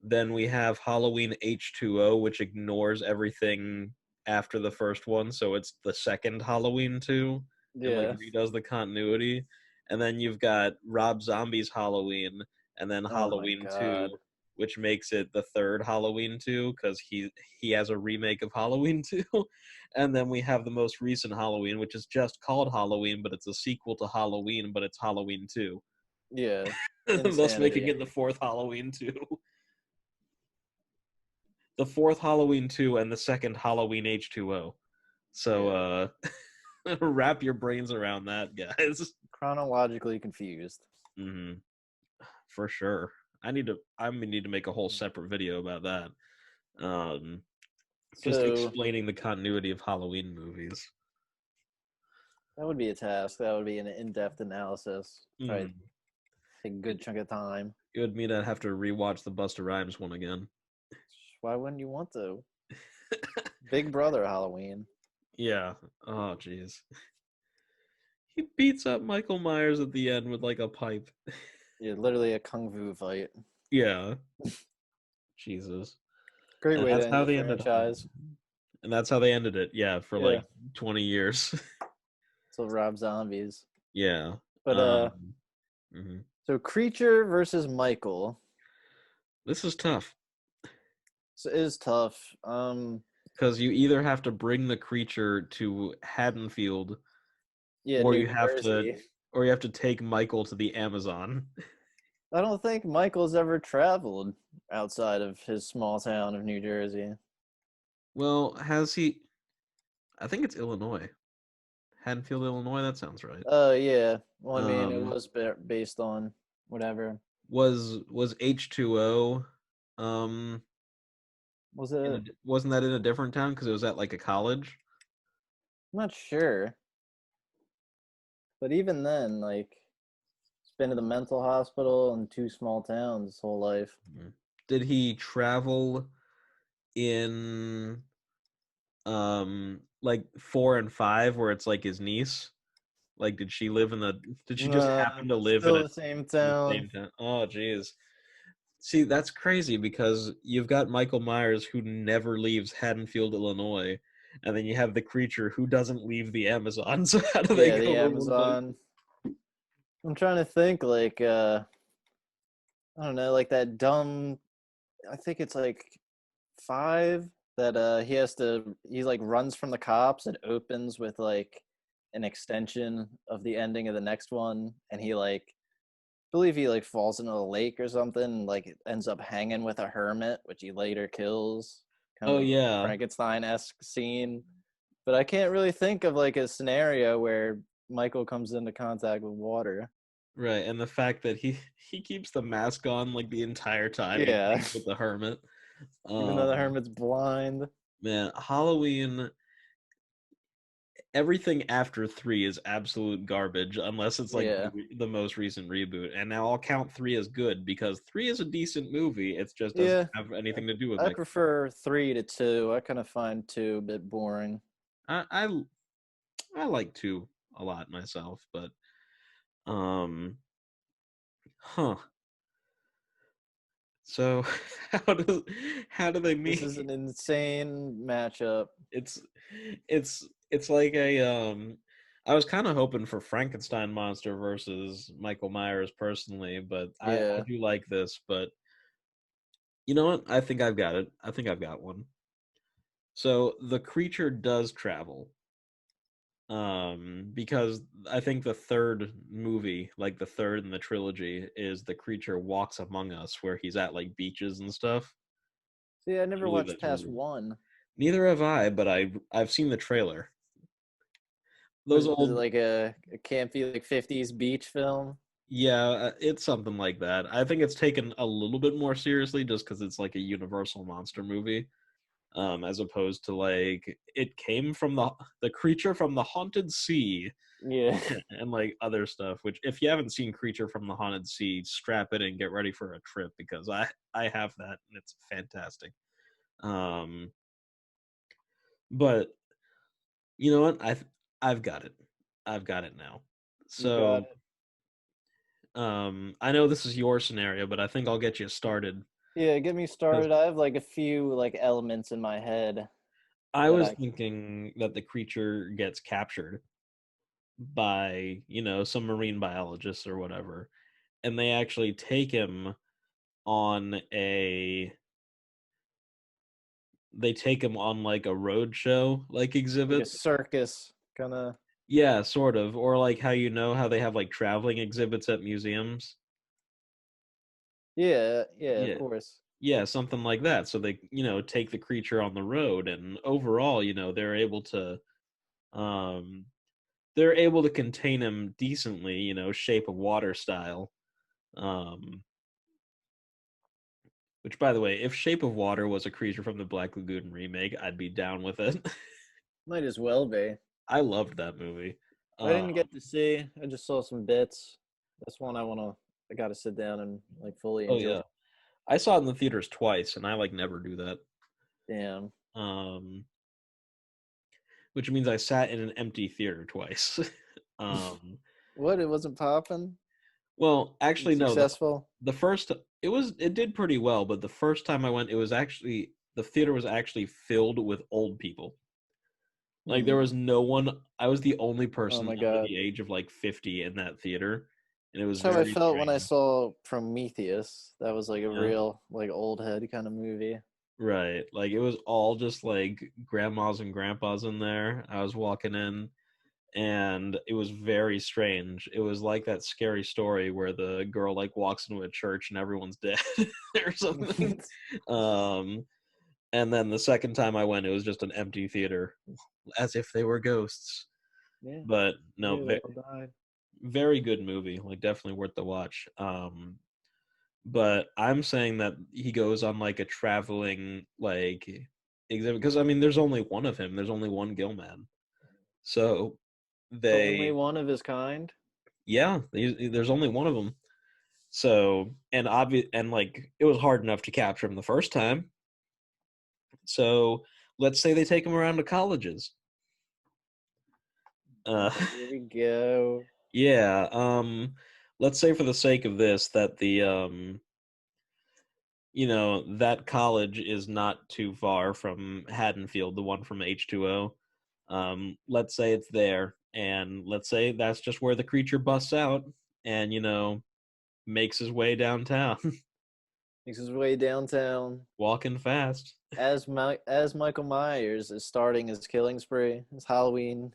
A: Then we have Halloween H2O, which ignores everything after the first one, so it's the second Halloween 2 and like
B: Yeah.
A: redoes the continuity. And then you've got Rob Zombie's Halloween and then
B: Oh my
A: Halloween 2,
B: god.
A: which makes it the third Halloween 2 because he has a remake of Halloween 2. And then we have the most recent Halloween, which is just called Halloween, but it's a sequel to Halloween, but it's Halloween 2.
B: Yeah.
A: Thus making
B: Insanity.
A: it the fourth Halloween 2. The fourth Halloween 2 and the second Halloween H2O. So
B: Yeah.
A: wrap your brains around that, guys.
B: Chronologically confused.
A: Hmm. For sure. I need to make a whole separate video about that. Um just
B: So
A: explaining the continuity of Halloween movies.
B: that would be a task. That would be an in-depth analysis. Probably
A: Mm.
B: take a good chunk of time.
A: It would mean I'd have to rewatch the Busta Rhymes one again.
B: Why wouldn't you want to? Big Brother Halloween.
A: Yeah. Oh jeez. He beats up Michael Myers at the end with like a pipe.
B: Yeah, literally a kung fu fight.
A: Yeah. Jesus.
B: Great
A: And
B: way to
A: that's
B: end
A: how
B: the
A: they ended Halloween.
B: franchise.
A: And that's how they ended it. Yeah, for
B: Yeah.
A: like 20 years.
B: So Rob Zombies.
A: Yeah.
B: But
A: Mhm.
B: so Creature versus Michael.
A: This is tough
B: So it is tough.
A: because you either have to bring the creature to Haddonfield,
B: Yeah,
A: or
B: New
A: you have to,
B: Jersey.
A: or you have to take Michael to the Amazon.
B: I don't think Michael's ever traveled outside of his small town of New Jersey.
A: Well, has he? I think it's Illinois, Haddonfield, Illinois. That sounds right.
B: Oh yeah. Well, I mean, it
A: Um,
B: was based on whatever.
A: was H2O, um,
B: Was it?
A: wasn't that in a different town because it was at like a college?
B: I'm not sure. But even then, like, he's been to the mental hospital in two small towns his whole life.
A: Mhm. Did he travel in like 4 and 5 where it's like his niece? Like did she just
B: Nah,
A: happen to live
B: still the same
A: in the
B: town.
A: same town? Oh jeez. See, that's crazy because you've got Michael Myers who never leaves Haddonfield, Illinois, and then you have the creature who doesn't leave the Amazon. So how do they
B: Yeah,
A: go
B: the
A: to one place?
B: Amazon. I'm trying to think, like, I don't know, like that dumb. I think it's like five that he like runs from the cops. It opens with like an extension of the ending of the next one, and he like believe he like falls into a lake or something, and like it ends up hanging with a hermit, which he later kills. Kind
A: Oh
B: of a
A: yeah.
B: Frankenstein-esque scene. But I can't really think of like a scenario where Michael comes into contact with water.
A: Right. And the fact that he keeps the mask on like the entire time he
B: Yeah.
A: hangs with the hermit.
B: Even though the
A: Um
B: hermit's blind.
A: man, Halloween, everything after 3 is absolute garbage unless it's like
B: Yeah.
A: the most recent reboot. And now I'll count 3 as good because 3 is a decent movie. It just doesn't
B: Yeah.
A: have anything to do with
B: I
A: Michael.
B: prefer 3 to 2. I kind of find 2 a bit boring.
A: I I like two a lot myself, but um, huh. So how do how do they
B: This is an
A: meet?
B: insane matchup.
A: It's it's like a I was kind of hoping for Frankenstein monster versus Michael Myers personally, but I
B: Yeah.
A: do like this, but you know what? I think I've got it. I think I've got one. So the creature does travel. Because I think the third movie, like the third in the trilogy, is the creature walks among us where he's at like beaches and stuff.
B: See, I
A: I
B: never
A: believe
B: watched
A: that's
B: past
A: movie.
B: one.
A: Neither have I, but I've seen the trailer.
B: What
A: Those
B: is it,
A: old,
B: like a campy like 50s beach film?
A: yeah, it's something like that. I think it's taken a little bit more seriously just because it's like a Universal monster movie, as opposed to like it came from the creature from the haunted sea
B: Yeah.
A: and like other stuff. Which, if you haven't seen Creature from the Haunted Sea, strap it and get ready for a trip because I have that and it's fantastic. Um, but you know what? I've got it. I've got it now.
B: You got
A: So
B: it.
A: I know this is your scenario, but I think I'll get you started
B: Yeah, get me
A: because
B: started. I have like a few like elements in my head
A: I
B: that
A: was
B: I
A: thinking that the creature gets captured by, some marine biologists or whatever, and they actually take him on a they take him on like a road show like
B: like a
A: exhibit.
B: circus kind of.
A: Yeah, sort of. Or like how they have like traveling exhibits at museums.
B: Yeah, yeah, of
A: Yeah.
B: course.
A: Yeah, something like that. So they, take the creature on the road and overall, um they're able to contain him decently, shape of water style. Um which by the way, if Shape of Water was a creature from the Black Lagoon remake, I'd be down with it.
B: Might as well be.
A: I loved that movie.
B: I
A: Uh
B: didn't get to see. I just saw some bits. That's one I got to sit down and like fully
A: oh
B: enjoy.
A: yeah. I saw it in the theaters twice and I like never do that.
B: Damn.
A: Um which means I sat in an empty theater twice. um
B: What? It wasn't popping?
A: well, actually no,
B: Successful?
A: the first it did pretty well, but the first time I went it was actually the theater was actually filled with old people. Like there
B: Hmm.
A: was no one. I was the only
B: Oh
A: person
B: my
A: under
B: god.
A: the age of like 50 in that theater, and it was
B: That's how I
A: very
B: felt when I
A: strange.
B: saw Prometheus. That was like a
A: Yeah.
B: real like old head kind of movie.
A: Right. Like it was all just like grandmas and grandpas in there. I was walking in and it was very strange. It was like that scary story where the girl like walks into a church and everyone's dead or something. Um and then the second time I went it was just an empty theater as if they were ghosts.
B: Yeah.
A: But no,
B: Yeah, they all died.
A: very good movie, like definitely worth the watch. But I'm saying that he goes on like a traveling like exhibit because I mean there's only one of him. There's only one Gillman. So
B: Only
A: they
B: one of his kind.
A: yeah, there's only one of them. So and obvious and like it was hard enough to capture him the first time. So let's say they take him around to colleges. Uh
B: Here we go.
A: yeah, let's say for the sake of this that the that college is not too far from Haddonfield, the one from H2O. Let's say it's there, and let's say that's just where the creature busts out and, makes his way downtown,
B: Makes his way downtown
A: walking fast.
B: as Michael Myers is starting his killing spree. His Halloween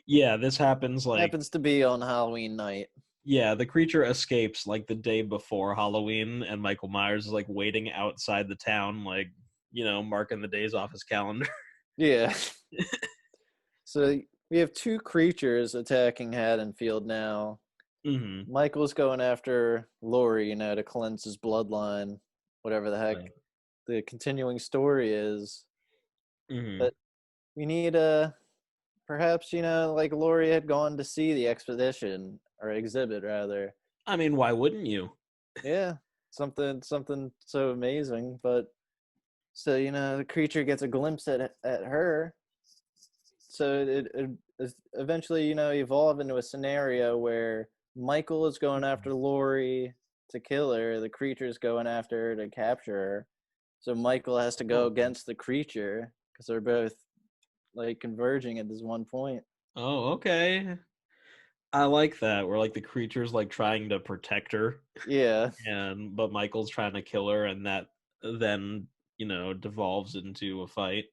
A: Yeah, this happens like,
B: happens to be on Halloween night.
A: yeah, the creature escapes like the day before Halloween, and Michael Myers is like waiting outside the town, like, marking the days off his calendar.
B: Yeah. So we have two creatures attacking Haddonfield now.
A: hmm
B: Michael's going after Laurie, to cleanse his bloodline, whatever the heck
A: Right.
B: the continuing story is.
A: hmm
B: But we need a perhaps like Laurie had gone to see the expedition or exhibit rather.
A: I mean, why wouldn't you?
B: Yeah, something so amazing. But so the creature gets a glimpse at her, so eventually, evolve into a scenario where Michael is going after Lori to kill her, the creature's going after her to capture her. So Michael has to go
A: Oh,
B: against the creature because they're both like converging at this one point.
A: oh, okay. I like that. Where like the creature's like trying to protect her,
B: Yeah,
A: and but Michael's trying to kill her, and that then devolves into a fight,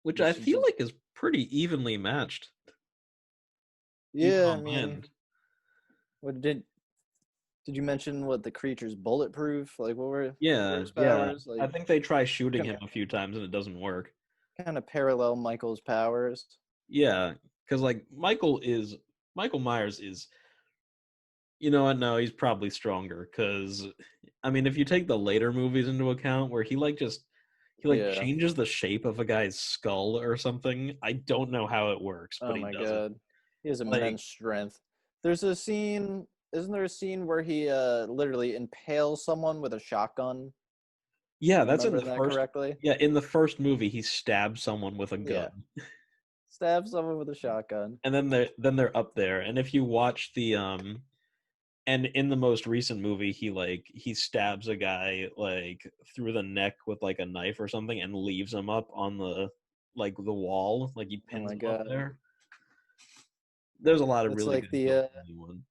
A: which I
B: which is
A: feel
B: just
A: like is pretty evenly matched, even
B: yeah. I mean,
A: online.
B: what did you mention? What the creature's bulletproof? Like, what were
A: Yeah,
B: his
A: yeah.
B: powers?
A: I
B: Like,
A: think they try shooting
B: kind
A: him
B: of
A: a few times and it doesn't work.
B: kind of parallel Michael's powers.
A: Yeah, because like Michael Myers is, what? No, he's probably stronger. Because I mean, if you take the later movies into account, where he
B: Yeah.
A: changes the shape of a guy's skull or something. I don't know how it works, but
B: Oh
A: he
B: my
A: does it.
B: god. He has
A: Like,
B: immense strength. There's a scene, isn't there a scene where he literally impales someone with a shotgun?
A: yeah,
B: Am I
A: that's in the
B: remembering that
A: first.
B: correctly?
A: Yeah, in the first movie, he stabs someone with a
B: Yeah.
A: gun,
B: Stab someone with a shotgun.
A: and then they're up there. And if you watch and in the most recent movie, he stabs a guy like through the neck with like a knife or something, and leaves him up on the wall, like he
B: Oh
A: pins
B: my
A: him up
B: god.
A: there. There's a lot of
B: It's
A: really
B: like
A: good
B: the
A: kills in the new one.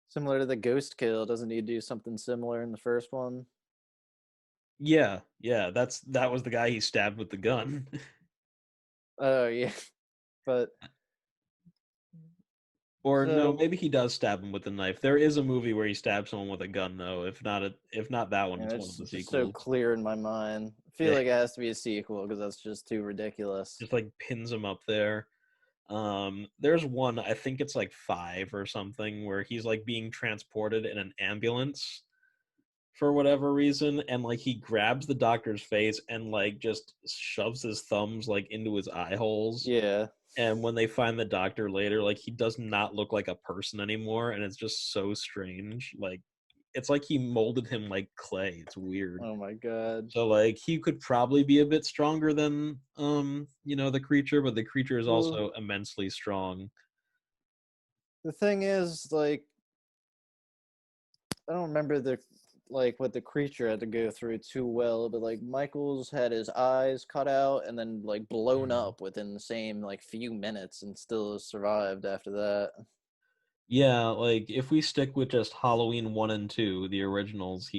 B: similar to the ghost kill. Doesn't he do something similar in the first one?
A: Yeah, yeah, that was the guy he stabbed with the gun.
B: Oh yeah. But
A: Or no,
B: so
A: maybe he does stab him with a knife. There is a movie where he stabs someone with a gun, though. If not that one, it's one of
B: it's
A: the
B: just so
A: sequels.
B: clear in my mind. I feel
A: Yeah,
B: like it has to be a sequel because that's just too ridiculous.
A: just like pins him up there. There's one, I think it's like five or something, where he's like being transported in an ambulance for whatever reason, and like he grabs the doctor's face and like just shoves his thumbs like into his eye holes.
B: Yeah.
A: And when they find the doctor later, like he does not look like a person anymore, and it's just so strange. Like it's like he molded him like clay. It's weird.
B: Oh my god.
A: So like he could probably be a bit stronger than the creature, but the creature is
B: Well,
A: also immensely strong.
B: the thing is, like, I don't remember the like what the creature had to go through too well, but like Michael's had his eyes cut out and then like blown
A: Mhm.
B: up within the same like few minutes and still survived after that.
A: Yeah, like if we stick with just Halloween 1 and 2, the originals,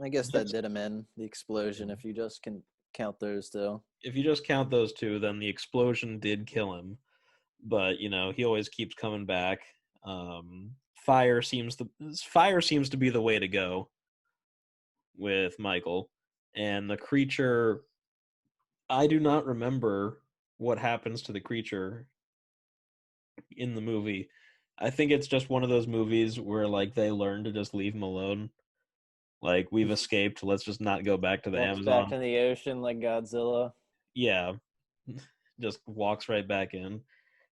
B: I guess
A: he
B: that
A: gets
B: did him in the explosion if you just can count those two.
A: if you just count those two, then the explosion did kill him. But he always keeps coming back. Fire seems to be the way to go with Michael. And the creature, I do not remember what happens to the creature in the movie. I think it's just one of those movies where like they learn to just leave him alone. Like we've escaped, let's just not go back to the
B: Walks back
A: Amazon.
B: to the ocean like Godzilla.
A: Yeah, just walks right back in.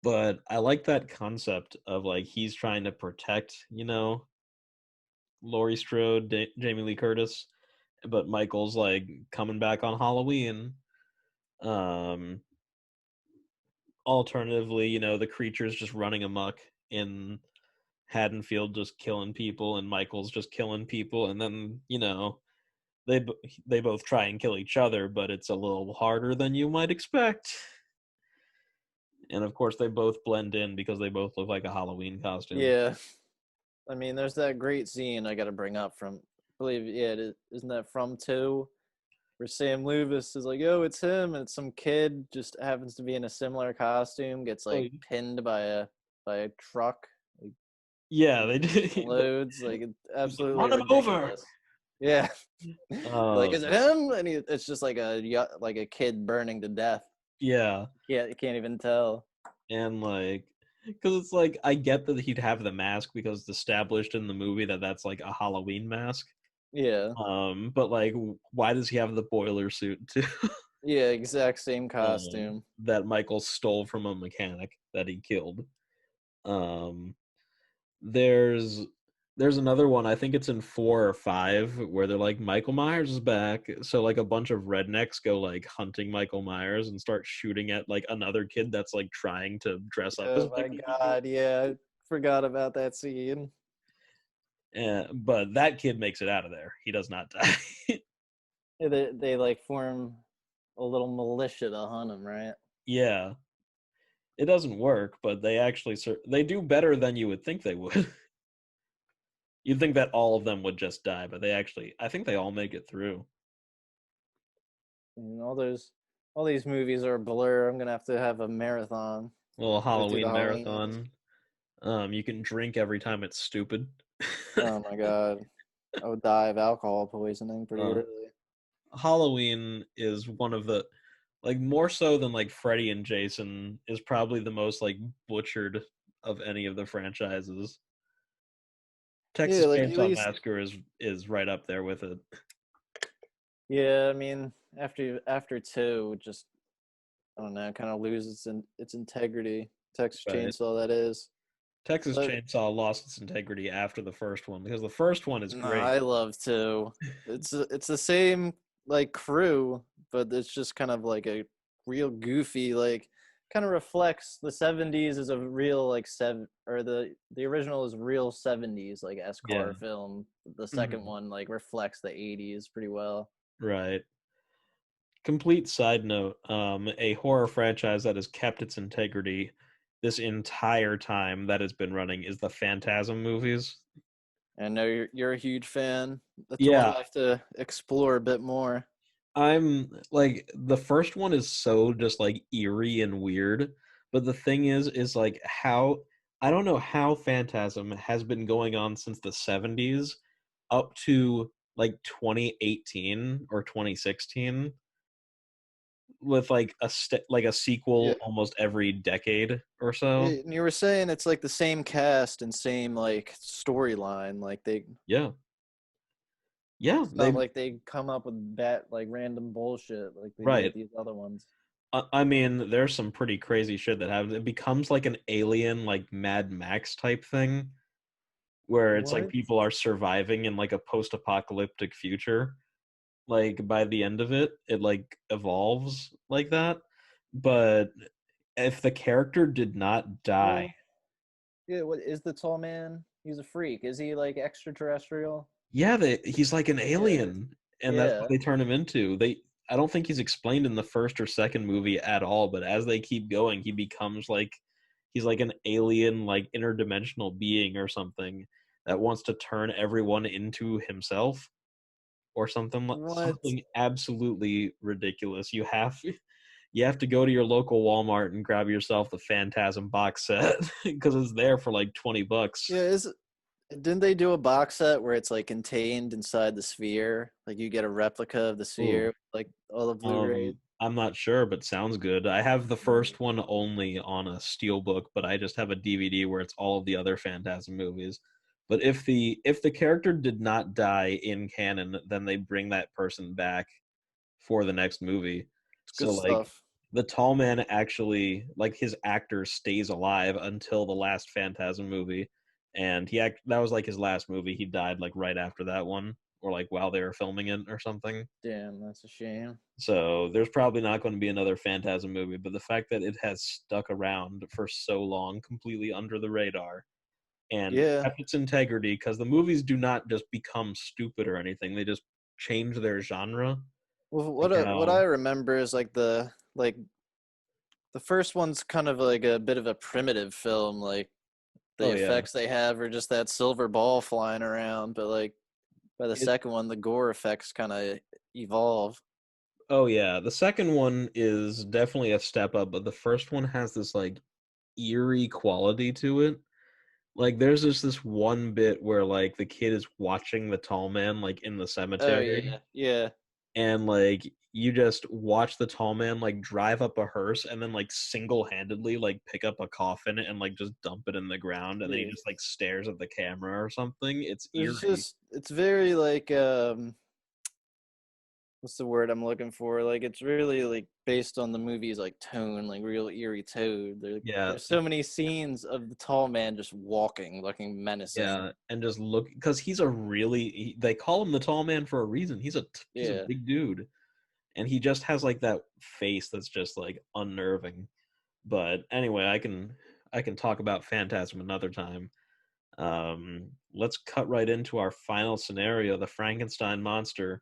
A: But I like that concept of like he's trying to protect, Laurie Strode, Jamie Lee Curtis, but Michael's like coming back on Halloween. Um, Alternatively, the creature's just running amok in Haddonfield, just killing people, and Michael's just killing people, and then they they both try and kill each other, but it's a little harder than you might expect. And of course, they both blend in because they both look like a Halloween costume.
B: Yeah. I mean, there's that great scene I got to bring up from, I believe, yeah, isn't that from two, where Sam Loomis is like, "Oh, it's him," and some kid just happens to be in a similar costume, gets
A: Oh,
B: like pinned by a truck, like
A: yeah, they did.
B: explodes, like it's
A: He's like,
B: absolutely
A: run him over.
B: ridiculous. Yeah, like
A: Uh,
B: is it him? And it's just like like a kid burning to death.
A: yeah,
B: Yeah, you can't even tell.
A: and like, because it's like I get that he'd have the mask because it's established in the movie that that's like a Halloween mask.
B: Yeah,
A: But like, why does he have the boiler suit too?
B: yeah, exact same costume.
A: That Michael stole from a mechanic that he killed. Um, there's There's another one, I think it's in 4 or 5, where they're like, Michael Myers is back. So like a bunch of rednecks go like hunting Michael Myers and start shooting at like another kid that's like trying to dress up as
B: Oh my
A: Michael Myers.
B: god, yeah, I forgot about that scene.
A: But that kid makes it out of there. He does not die.
B: Yeah, they like form a little militia to hunt him, right?
A: Yeah, it doesn't work, but they actually they do better than you would think they would. You'd think that all of them would just die, but they actually, I think they all make it through.
B: And all these movies are a blur. I'm gonna have a marathon.
A: A little
B: Go through the
A: Halloween
B: Halloweens.
A: marathon. You can drink every time it's stupid.
B: Oh my god, I would die of alcohol poisoning pretty
A: uh,
B: early.
A: Halloween is one of the, like, more so than like Freddy and Jason, is probably the most like butchered of any of the franchises.
B: Yeah,
A: Texas
B: like at
A: Chainsaw
B: least
A: Massacre is right up there with it.
B: yeah. I mean, after two, just I don't know, kind of loses its integrity. Texas
A: Right.
B: Chainsaw, that is.
A: Texas
B: But
A: Chainsaw lost its integrity after the first one because the first one is
B: no,
A: great.
B: I love two. It's the same like crew, but it's just kind of like a real goofy like kind of reflects the 70s as a real like seven or the original is real 70s like S
A: Yeah.
B: horror film. The second
A: Mhm.
B: one like reflects the 80s pretty well.
A: Right. Complete side note, a horror franchise that has kept its integrity this entire time that it's been running is the Phantasm movies.
B: I know you're a huge fan. That's one
A: Yeah,
B: I have to explore a bit more.
A: I'm like, the first one is so just like eerie and weird, but the thing is like how, I don't know how Phantasm has been going on since the 70s up to like 2018 or 2016, with like like a
B: Yeah.
A: sequel almost every decade or so.
B: And you were saying it's like the same cast and same like storyline. Like
A: Yeah. Yeah,
B: it's not
A: they
B: like they come up with that like random bullshit like they do with
A: right.
B: these other ones.
A: I mean, there's some pretty crazy shit that happens. It becomes like an alien, like Mad Max type thing, where it's like
B: What?
A: people are surviving in like a post-apocalyptic future. Like by the end of it, it like evolves like that. But if the character did not die,
B: Well, yeah. What is the tall man? He's a freak. Is he like extraterrestrial?
A: yeah, he's like an
B: Yeah.
A: alien, and that's what
B: Yeah.
A: they turn him into. I don't think he's explained in the first or second movie at all, but as they keep going, he becomes like, he's like an alien, like interdimensional being or something that wants to turn everyone into himself or something,
B: What?
A: something absolutely ridiculous. You have to go to your local Walmart and grab yourself the Phantasm box set because it's there for like $20.
B: Yeah. Is Didn't they do a box set where it's like contained inside the sphere? Like you get a replica of the
A: Ooh.
B: sphere, like all the Blu-rays.
A: I'm not sure, but sounds good. I have the first one only on a steelbook, but I just have a DVD where it's all of the other Phantasm movies. But if the character did not die in canon, then they bring that person back for the next movie.
B: It's good
A: So like
B: stuff.
A: the tall man actually, like, his actor stays alive until the last Phantasm movie, and that was like his last movie. He died like right after that one, or like while they were filming it or something.
B: Damn, that's a shame.
A: So there's probably not going to be another Phantasm movie, but the fact that it has stuck around for so long, completely under the radar, and
B: Yeah.
A: kept its integrity, because the movies do not just become stupid or anything; they just change their genre.
B: Well,
A: Like
B: what
A: how,
B: I remember is like the first one's kind of like a bit of a primitive film. Like the
A: oh yeah,
B: effects they have are just that silver ball flying around, but like by the
A: it,
B: second one, the gore effects kind of evolve.
A: oh yeah, the second one is definitely a step up, but the first one has this like eerie quality to it. Like there's just this one bit where like the kid is watching the tall man like in the
B: Oh
A: cemetery,
B: yeah, yeah.
A: and like you just watch the tall man like drive up a hearse and then like single-handedly like pick up a coffin and like just dump it in the ground, and then he
B: Yeah.
A: just like stares at the camera or something. It's
B: There's
A: eerie.
B: just it's very like what's the word I'm looking for? Like it's really like based on the movie's like tone, like real eerie tone.
A: Yeah,
B: There's so many scenes of the tall man just walking, looking
A: yeah,
B: menacing.
A: and just look because he's a they call him the tall man for a reason. He's a
B: Yeah.
A: big dude, and he just has like that face that's just like unnerving. But anyway, I can talk about Phantasm another time. Let's cut right into our final scenario, the Frankenstein monster,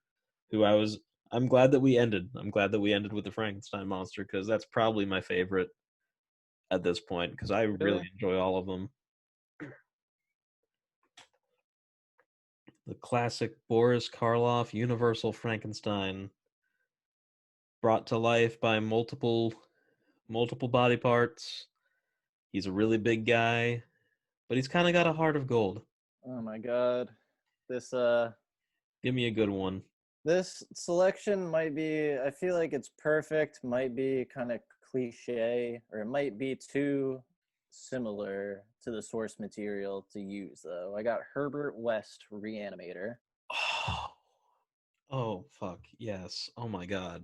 A: who I'm glad that we ended. I'm glad that we ended with the Frankenstein monster because that's probably my favorite at this point because I really
B: Really?
A: enjoy all of them. The classic Boris Karloff Universal Frankenstein, brought to life by multiple body parts. He's a really big guy, but he's kind of got a heart of gold.
B: Oh my god. This
A: Give me a good one.
B: this selection might be, I feel like it's perfect, might be kind of cliche, or it might be too similar to the source material to use though. I got Herbert West Reanimator.
A: Oh, oh fuck yes! Oh my god!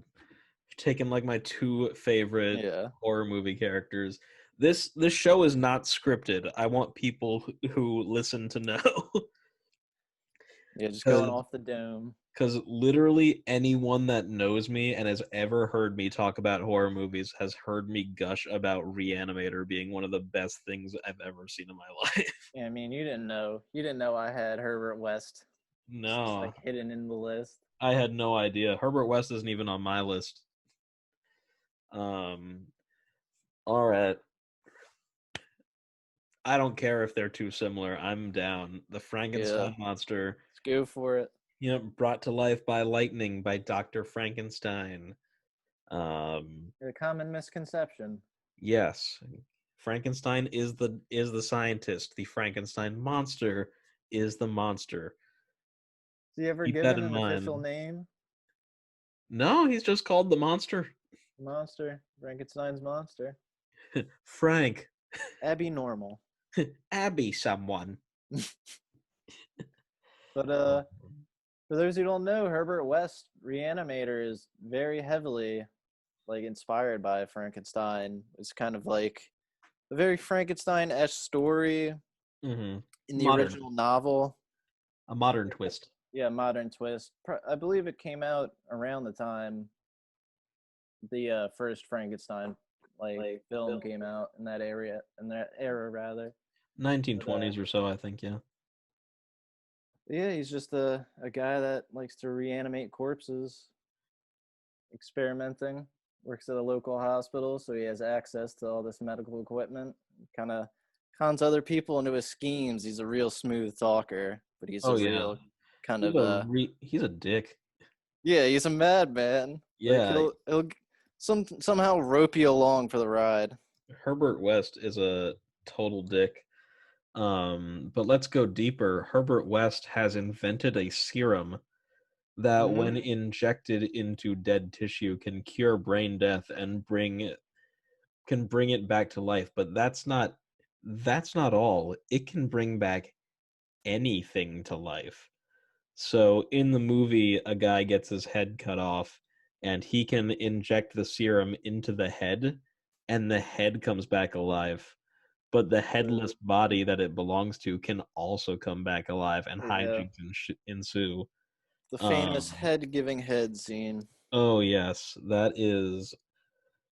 A: You've taken like my two favorite
B: Yeah.
A: horror movie characters. This show is not scripted. I want people who listen to know
B: Yeah, just going
A: because
B: off the dome.
A: because literally anyone that knows me and has ever heard me talk about horror movies has heard me gush about Reanimator being one of the best things I've ever seen in my life.
B: Yeah, I mean, you didn't know I had Herbert West just
A: No,
B: like hidden in the list.
A: I had no idea. Herbert West isn't even on my list. Um, all right. I don't care if they're too similar. I'm down. The
B: Yeah,
A: Frankenstein monster,
B: let's go for it.
A: brought to life by lightning by Dr. Frankenstein. Um,
B: A common misconception.
A: yes, Frankenstein is the scientist. The Frankenstein monster is the monster.
B: Is he ever
A: Keep that
B: given
A: in
B: an official
A: mind.
B: name?
A: No, he's just called the monster.
B: Monster, Frankenstein's monster.
A: Frank,
B: Abby normal.
A: Abby, someone.
B: But
A: Um,
B: for those who don't know, Herbert West Reanimator is very heavily like inspired by Frankenstein. It's kind of like a very Frankenstein-esque story
A: mhm.
B: in the
A: Modern,
B: original novel.
A: a modern twist.
B: Yeah, modern twist. I believe it came out around the time the first Frankenstein like film came out in that era rather. But
A: 1920s or so, I think. Yeah.
B: yeah, he's just a guy that likes to reanimate corpses, experimenting. Works at a local hospital, so he has access to all this medical equipment. Kind of cons other people into his schemes. He's a real smooth talker, but he's a
A: Oh yeah.
B: real kind of
A: He's a dick.
B: yeah, he's a madman. Like
A: Yeah,
B: he'll somehow rope you along for the ride.
A: Herbert West is a total dick. But let's go deeper. Herbert West has invented a serum that,
B: Hmm.
A: when injected into dead tissue, can cure brain death and bring it back to life. But that's not all. It can bring back anything to life. So in the movie, a guy gets his head cut off, and he can inject the serum into the head, and the head comes back alive. But the headless body that it belongs to can also come back alive, and
B: Yeah,
A: hijinks ensue.
B: the famous
A: Um,
B: head giving head scene.
A: oh yes, that is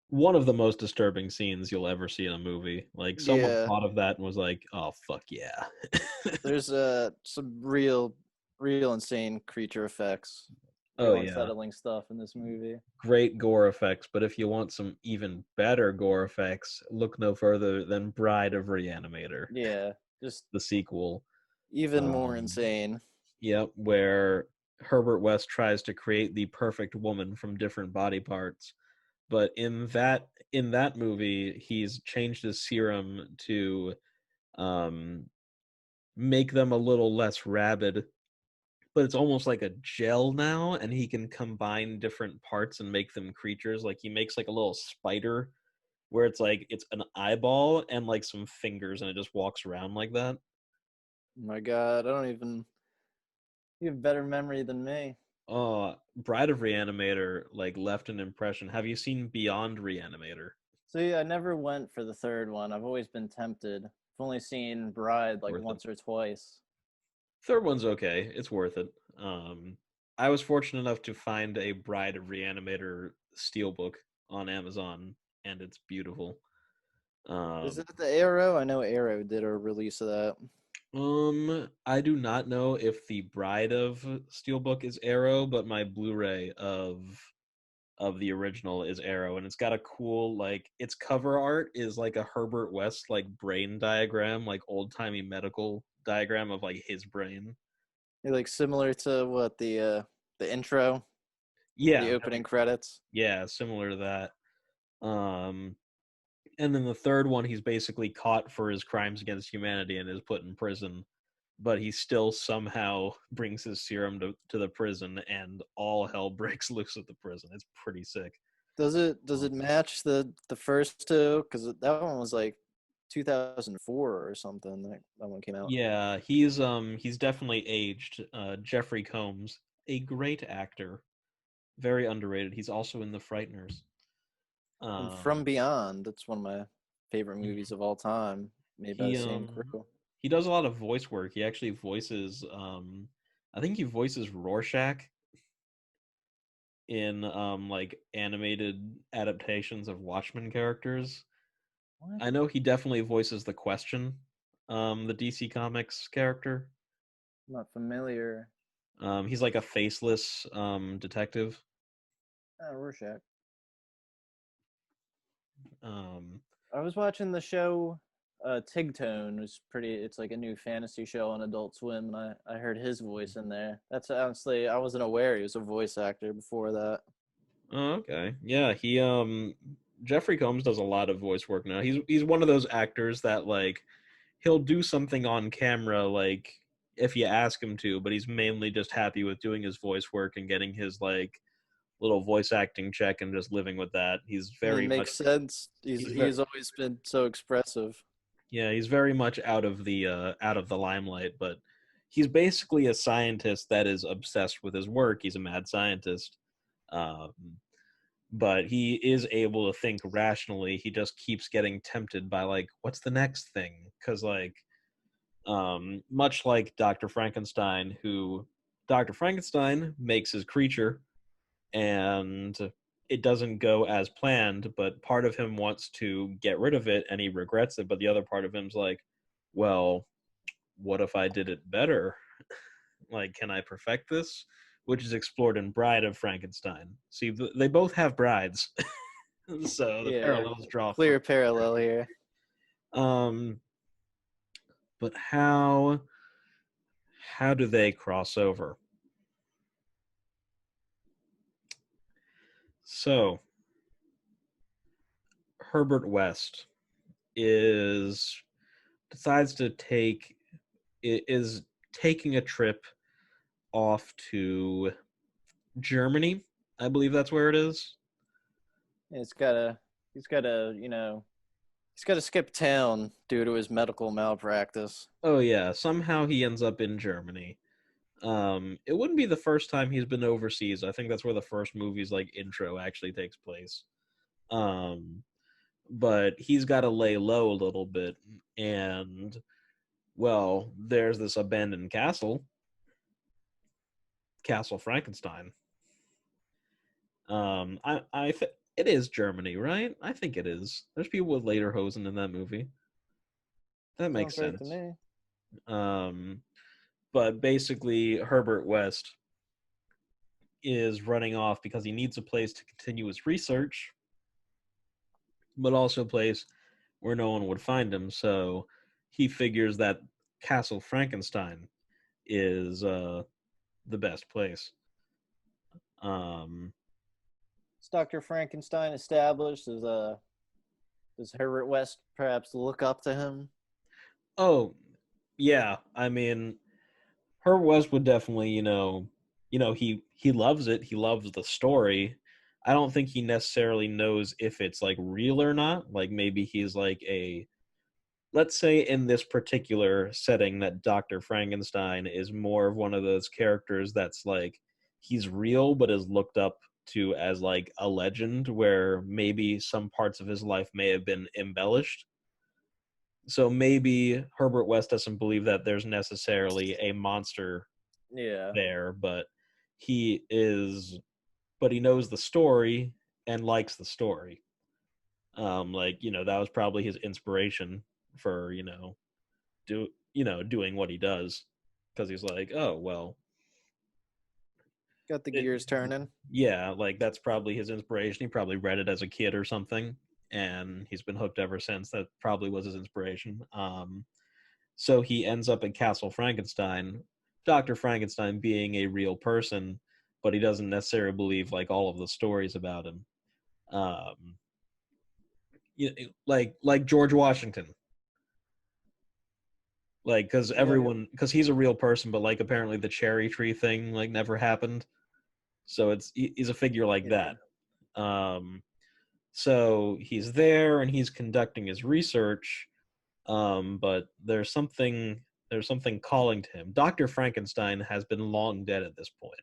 A: one of the most disturbing scenes you'll ever see in a movie. Like someone
B: Yeah,
A: thought of that and was like, "Oh fuck yeah."
B: there's some real insane creature effects,
A: Oh
B: real
A: yeah.
B: unsettling stuff in this movie.
A: Great gore effects, but if you want some even better gore effects, look no further than Bride of Reanimator,
B: Yeah, just
A: the sequel.
B: even more
A: Um,
B: insane.
A: yep, where Herbert West tries to create the perfect woman from different body parts. But in that movie, he's changed his serum to um, make them a little less rabid, but it's almost like a gel now, and he can combine different parts and make them creatures. Like he makes like a little spider where it's like it's an eyeball and like some fingers, and it just walks around like that.
B: Oh my God, I don't even you have better memory than me.
A: Bride of Reanimator like left an impression. Have you seen Beyond Reanimator?
B: See, I never went for the third one. I've always been tempted. I've only seen Bride like
A: Worth it.
B: once or twice.
A: Third one's okay. It's worth it. I was fortunate enough to find a Bride of Reanimator steelbook on Amazon, and it's beautiful.
B: Is
A: Um,
B: it the Arrow? I know Arrow did a release of that.
A: I do not know if the Bride of Steelbook is Arrow, but my Blu-ray of the original is Arrow, and it's got a cool like its cover art is like a Herbert West like brain diagram, like old timey medical diagram of like his brain.
B: Like similar to what the intro, the
A: Yeah,
B: opening credits.
A: yeah, similar to that. And then the third one, he's basically caught for his crimes against humanity and is put in prison, but he still somehow brings his serum to the prison, and all hell breaks loose at the prison. It's pretty sick.
B: Does it match the first two? Because that one was like 2004 or something. That one came out.
A: Yeah, he's definitely aged. Jeffrey Combs, a great actor, very underrated. He's also in The Frighteners.
B: And
A: Um,
B: From Beyond, that's one of my favorite movies
A: mhm.
B: of all time, made by the
A: he
B: same
A: um
B: crew.
A: he does a lot of voice work. He actually voices I think he voices Rorschach in like animated adaptations of Watchmen characters.
B: What?
A: I know he definitely voices the Question, the DC Comics character.
B: I'm not familiar.
A: He's like a faceless detective.
B: Rorschach.
A: Um,
B: I was watching the show Tigtone. Was pretty. It's like a new fantasy show on Adult Swim, and I heard his voice in there. That's honestly, I wasn't aware he was a voice actor before that.
A: oh, okay, yeah, he Jeffrey Combs does a lot of voice work now. He's one of those actors that like he'll do something on camera like if you ask him to, but he's mainly just happy with doing his voice work and getting his like little voice acting check and just living with that. He's
B: I mean,
A: very much
B: makes sense.
A: he's very
B: He's always been so expressive.
A: yeah, he's very much out of the limelight, but he's basically a scientist that is obsessed with his work. He's a mad scientist. Um, but he is able to think rationally. He just keeps getting tempted by like what's the next thing? Cuz like much like Dr. Frankenstein who Dr. Frankenstein makes his creature and it doesn't go as planned, but part of him wants to get rid of it and he regrets it, but the other part of him's like, well, what if I did it better? Like, can I perfect this? Which is explored in Bride of Frankenstein. See, they both have brides, so the
B: Yeah,
A: parallels draw from.
B: clear parallel here.
A: Um, but how do they cross over? So Herbert West is decides to take is taking a trip off to Germany. I believe that's where it is.
B: He's gotta, he's gotta, he's gotta skip town due to his medical malpractice.
A: Oh yeah, somehow he ends up in Germany. It wouldn't be the first time he's been overseas. I think that's where the first movie's like intro actually takes place. Um, but he's got to lay low a little bit, and well, there's this abandoned castle, Castle Frankenstein. It is Germany, right? I think it is. There's people with lederhosen in that movie. That makes
B: Sounds right to
A: sense.
B: me.
A: Um, but basically, Herbert West is running off because he needs a place to continue his research, but also a place where no one would find him. So he figures that Castle Frankenstein is the best place. Um,
B: Is Dr. Frankenstein established? Does Herbert West perhaps look up to him?
A: oh, yeah. I mean, Herbert West would definitely, he loves it. He loves the story. I don't think he necessarily knows if it's like real or not. Like maybe he's like a let's say in this particular setting that Dr. Frankenstein is more of one of those characters that's like he's real but is looked up to as like a legend, where maybe some parts of his life may have been embellished. So maybe Herbert West doesn't believe that there's necessarily a monster
B: Yeah.
A: there, but he is, but he knows the story and likes the story. Like, that was probably his inspiration for, doing what he does, because he's like, oh well,
B: Got the
A: it,
B: gears turning.
A: yeah, like that's probably his inspiration. He probably read it as a kid or something, and he's been hooked ever since. That probably was his inspiration. So he ends up at Castle Frankenstein, Dr. Frankenstein being a real person, but he doesn't necessarily believe like all of the stories about him. Um, like George Washington, like
B: Yeah.
A: because he's a real person, but like apparently the cherry tree thing like never happened. So he's a figure like
B: Yeah.
A: that. Um, so he's there and he's conducting his research, but there's something calling to him. Dr. Frankenstein has been long dead at this point.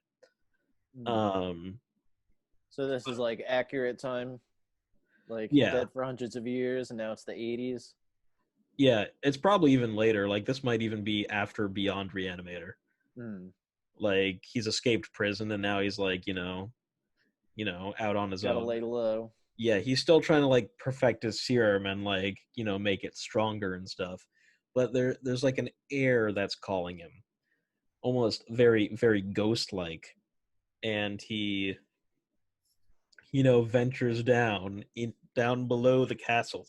B: Hmm.
A: Um,
B: So this is like accurate time, like
A: yeah,
B: dead for hundreds of years, and now it's the 80s.
A: yeah, it's probably even later. Like this might even be after Beyond Reanimator.
B: Hmm.
A: Like he's escaped prison and now he's like, out on his
B: Gotta
A: own.
B: lay low.
A: Yeah, he's still trying to like perfect his serum and like, make it stronger and stuff. But there's like an air that's calling him, almost very, very ghost like. And he, ventures down below the castle.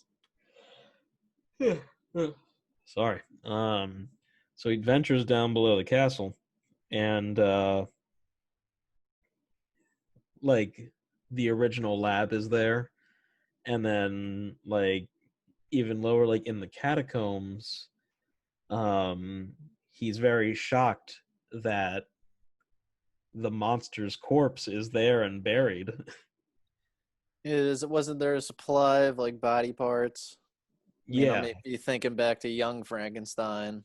A: Sorry. So he ventures down below the castle, and like the original lab is there, and then like even lower, like in the catacombs, he's very shocked that the monster's corpse is there and buried.
B: Wasn't there a supply of like body parts?
A: Yeah,
B: Maybe thinking back to young Frankenstein.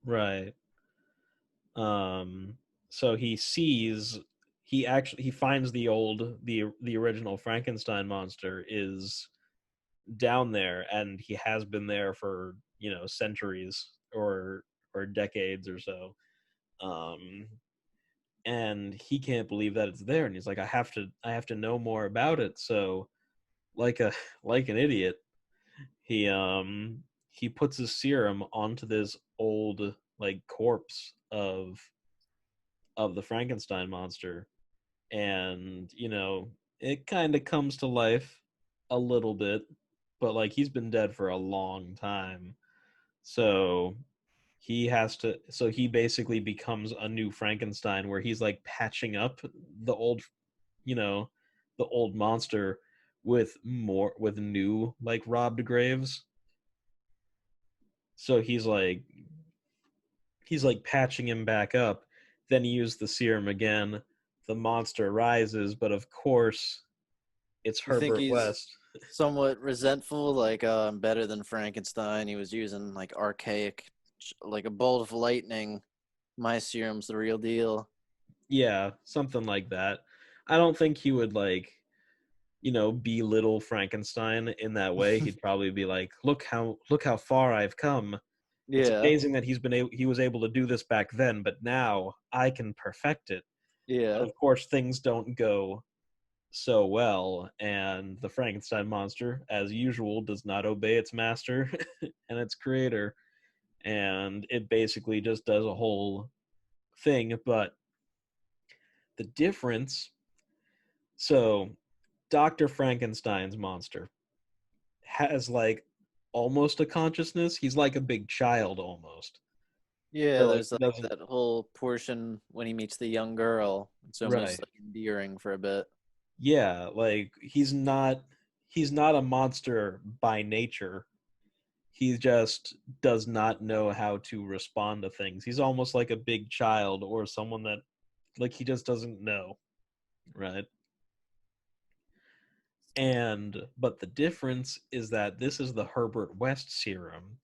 A: right. Um, so he finds the original Frankenstein monster is down there, and he has been there for centuries or decades or so. Um, and he can't believe that it's there, and he's like, I have to know more about it. So like a like an idiot, he puts his serum onto this old like corpse of the Frankenstein monster, and it kind of comes to life a little bit, but like he's been dead for a long time. So he basically becomes a new Frankenstein, where he's like patching up the old, you know the old monster with new like robbed graves. So he's like patching him back up. Then he used the serum again. The monster rises, but of course it's
B: You think
A: Herbert
B: he's
A: West.
B: somewhat resentful, like better than Frankenstein? He was using like archaic, like a bolt of lightning. My serum's the real deal.
A: Yeah, something like that. I don't think he would like, belittle Frankenstein in that way. He'd probably be like, look how far I've come. It's
B: Yeah,
A: amazing that he was able to do this back then, but now I can perfect it. But
B: yeah.
A: of course, things don't go so well, and the Frankenstein monster, as usual, does not obey its master and its creator, and it basically just does a whole thing. But the difference, so Dr. Frankenstein's monster has like almost a consciousness. He's like a big child almost.
B: Yeah,
A: So like
B: there's
A: he
B: like
A: doesn't.
B: that whole portion when he meets the young girl. It's almost
A: Right.
B: like endearing for a bit.
A: Yeah, like he's not a monster by nature. He just does not know how to respond to things. He's almost like a big child or someone that like he just doesn't know, right? And but the difference is that this is the Herbert West serum,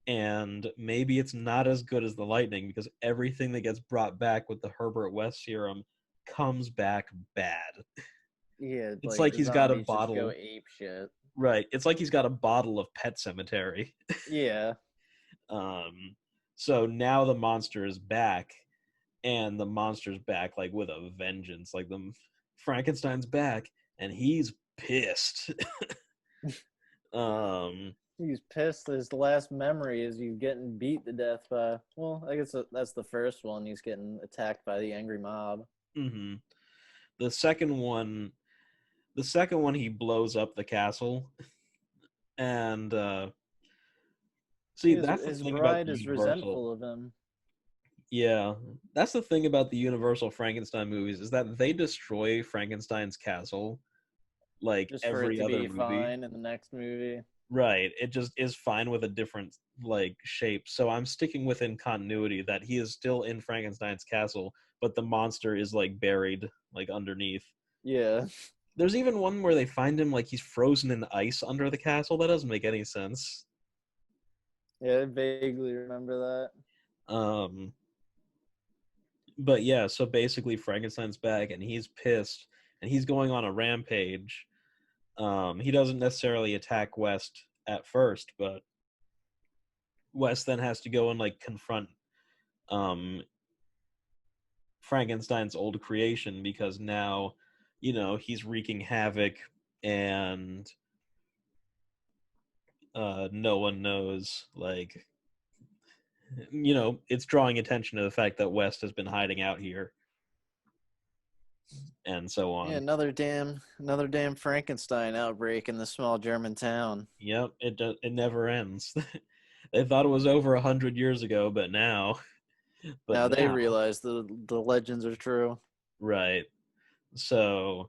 A: and maybe it's not as good as the lightning, because everything that gets brought back with the Herbert West serum comes back bad.
B: Yeah,
A: It's
B: like
A: like
B: the
A: he's got a
B: zombies just go
A: bottle.
B: ape shit.
A: Right. It's like he's got a bottle of Pet Cemetery.
B: Yeah,
A: Um, so now the monster is back, and the monster's back like with a vengeance. Like the Frankenstein's back, and he's pissed. um,
B: he's pissed. His last memory is you getting beat to death by. Well, I guess that's the first one. He's getting attacked by the angry mob.
A: hmm The second one, he blows up the castle, and see, that's the
B: His
A: thing about
B: bride
A: the
B: is
A: Universal.
B: resentful of him
A: Yeah, that's the thing about the Universal Frankenstein movies is that they destroy Frankenstein's castle like
B: just for it
A: every
B: to
A: other
B: be
A: movie.
B: fine in the next movie.
A: Right. It just is fine with a different like shape. So I'm sticking within continuity that he is still in Frankenstein's castle, but the monster is like buried like underneath.
B: Yeah,
A: There's even one where they find him like he's frozen in ice under the castle. That doesn't make any sense.
B: yeah, I vaguely remember that.
A: Um but yeah, so basically Frankenstein's back and he's pissed and he's going on a rampage. He doesn't necessarily attack West at first, but West then has to go and like confront um Frankenstein's old creation because now, he's wreaking havoc and no one knows like it's drawing attention to the fact that West has been hiding out here and so
B: Yeah,
A: on.
B: another damn Frankenstein outbreak in the small German town.
A: Yep, it never ends. They thought it was over 100 years ago, but
B: Now they
A: now,
B: realize the legends are true.
A: right. So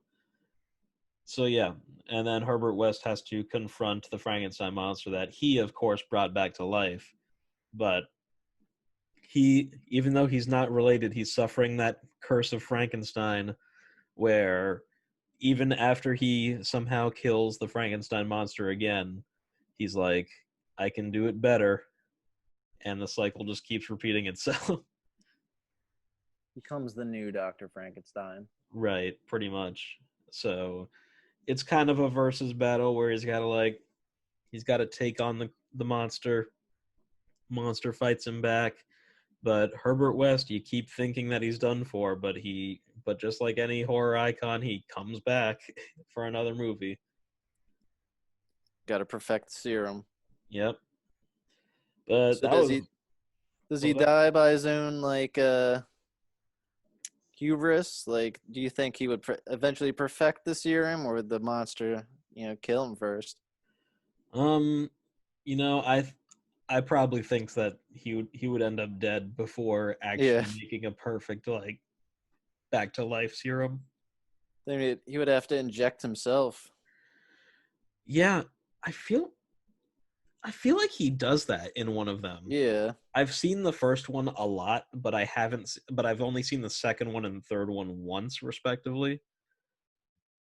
A: yeah, and then Herbert West has to confront the Frankenstein monster that he of course brought back to life. But he, even though he's not related, he's suffering that curse of Frankenstein where even after he somehow kills the Frankenstein monster again, he's like, I can do it better. And the cycle just keeps repeating itself.
B: Becomes the new Dr. Frankenstein.
A: Right, pretty much. So it's kind of a versus battle where he's got to take on the monster. Monster fights him back. But Herbert West, you keep thinking that he's done for, but just like any horror icon, he comes back for another movie.
B: Got to perfect the serum.
A: Yep. But
B: So
A: that was
B: does
A: what
B: he
A: was that?
B: die by his own like hubris? Like, do you think he would eventually perfect the serum, or would the monster, kill him first?
A: Um, I probably think that he would end up dead before
B: Yeah,
A: actually making a perfect like back to life serum.
B: I mean, he would have to inject himself.
A: Yeah, I feel I feel like he does that in one of them.
B: Yeah,
A: I've seen the first one a lot, but but I've only seen the second one and the third one once respectively.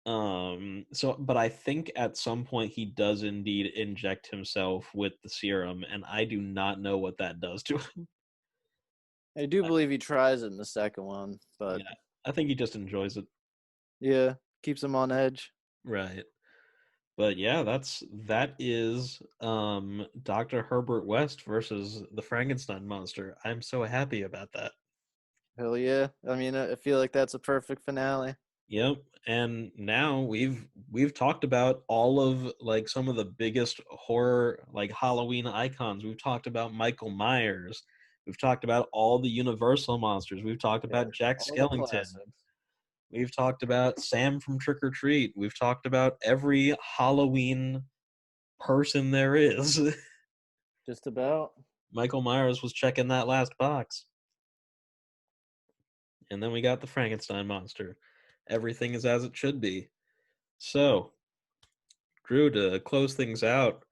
A: But I think at some point he does indeed inject himself with the serum, and I do not know what that does to him.
B: I do believe he tries it in the second one, but
A: Yeah, I think he just enjoys it.
B: yeah, keeps him on edge.
A: Right. But yeah, that is Dr. Herbert West versus the Frankenstein monster. I'm so happy about that.
B: Hell yeah! I mean, I feel like that's a perfect finale.
A: Yep. And now we've talked about all of like some of the biggest horror like Halloween icons. We've talked about Michael Myers. We've talked about all the Universal monsters. We've talked
B: Yeah,
A: about Jack
B: all the
A: Skellington.
B: classics.
A: We've talked about Sam from Trick or Treat. We've talked about every Halloween person there is.
B: Just about.
A: Michael Myers was checking that last box. And then we got the Frankenstein monster. Everything is as it should be. So, Drew, to close things out,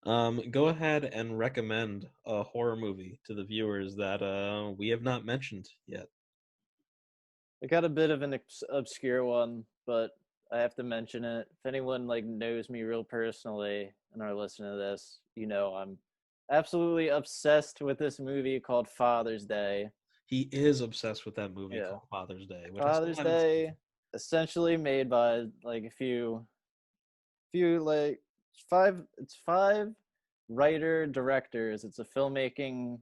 A: go ahead and recommend a horror movie to the viewers that we have not mentioned yet.
B: I got a bit of an obscure one, but I have to mention it. If anyone like knows me real personally and are listening to this, I'm absolutely obsessed with this movie called Father's Day.
A: He is obsessed with that movie
B: Yeah,
A: called Father's Day, which I still
B: Father's
A: haven't seen.
B: Day, essentially made by like a few like five. It's five writer directors. It's a filmmaking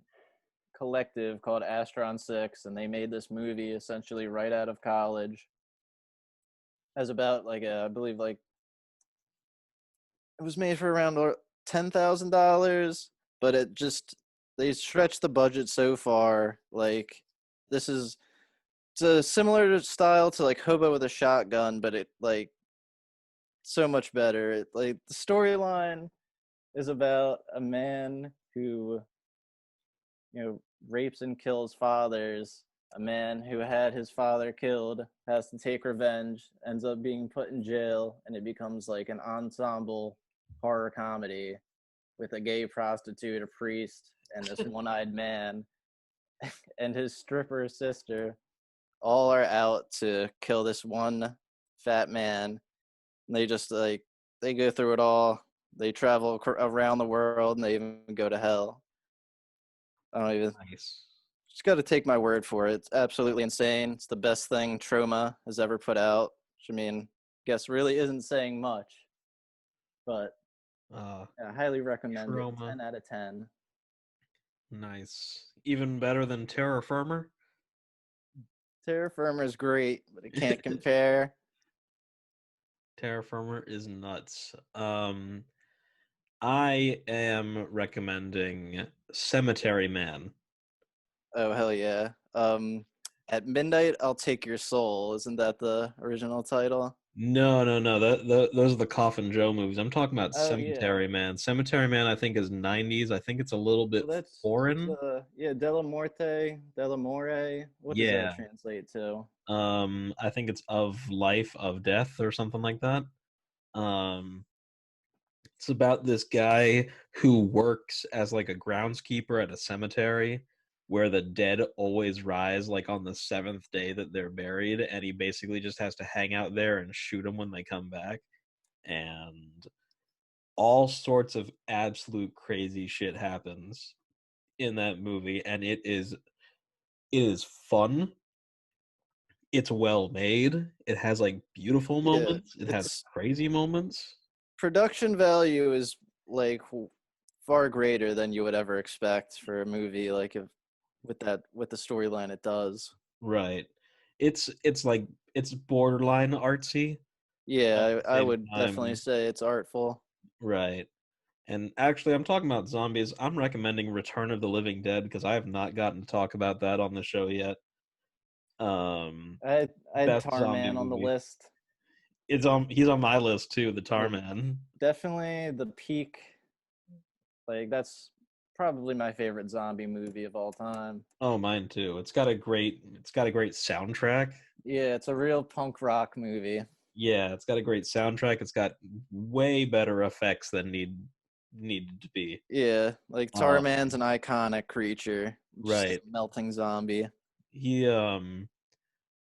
B: collective called Astron Six, and they made this movie essentially right out of college. Has about like I believe like it was made for around $10,000, but it just they stretched the budget so far. Like this is it's a similar style to like Hobo with a Shotgun, but it like so much better. It like the storyline is about a man who rapes and kills fathers. A man who had his father killed has to take revenge, ends up being put in jail, and it becomes like an ensemble horror comedy with a gay prostitute, a priest, and this one-eyed man and his stripper sister. All are out to kill this one fat man. And they just like they go through it all. They travel around the world, and they even go to hell. I don't even
A: Nice.
B: just got to take my word for it. It's absolutely insane. It's the best thing Troma has ever put out. Which I mean, guess really isn't saying much, but
A: Uh,
B: I highly recommend it.
A: Trauma.
B: 10 out of 10.
A: Nice. Even better than Terra Firmer?
B: Terra Firma is great, but it can't compare.
A: Terra Firmer is nuts. I am recommending Cemetery Man.
B: Oh hell yeah. At midnight I'll take your soul. Isn't that the original title?
A: No, no, no. Those are the Coffin Joe movies. I'm talking about
B: Oh yeah.
A: Cemetery Man. Cemetery Man, I think, is 90s. I think it's a little bit
B: Well, that's
A: foreign.
B: yeah, Della Morte, Della More. What does that
A: Yeah.
B: translate to?
A: I think it's Of Life, of Death, or something like that. Um, it's about this guy who works as like a groundskeeper at a cemetery where the dead always rise like on the seventh day that they're buried, and he basically just has to hang out there and shoot them when they come back. And all sorts of absolute crazy shit happens in that movie, and it is fun. It's well made. It has like beautiful
B: Yeah,
A: moments. It has
B: it's
A: crazy moments.
B: production value is like far greater than you would ever expect for a movie like if with the storyline it does.
A: Right. It's like it's borderline artsy at
B: Yeah,
A: the
B: I
A: same
B: would definitely
A: time.
B: say it's artful.
A: Right. And actually, I'm talking about zombies. I'm recommending Return of the Living Dead because I have not gotten to talk about that on the show yet. Um,
B: I had
A: best zombie
B: Tarman on the
A: movie.
B: list.
A: He's on my list too, the
B: Yeah,
A: Tarman.
B: definitely the peak. Like that's probably my favorite zombie movie of all time.
A: Oh, mine too. It's got a great soundtrack.
B: Yeah, it's a real punk rock movie.
A: Yeah, it's got a great soundtrack. It's got way better effects than needed to be.
B: Yeah, like Tarman's
A: Um,
B: an iconic creature, just a
A: right.
B: melting zombie.
A: He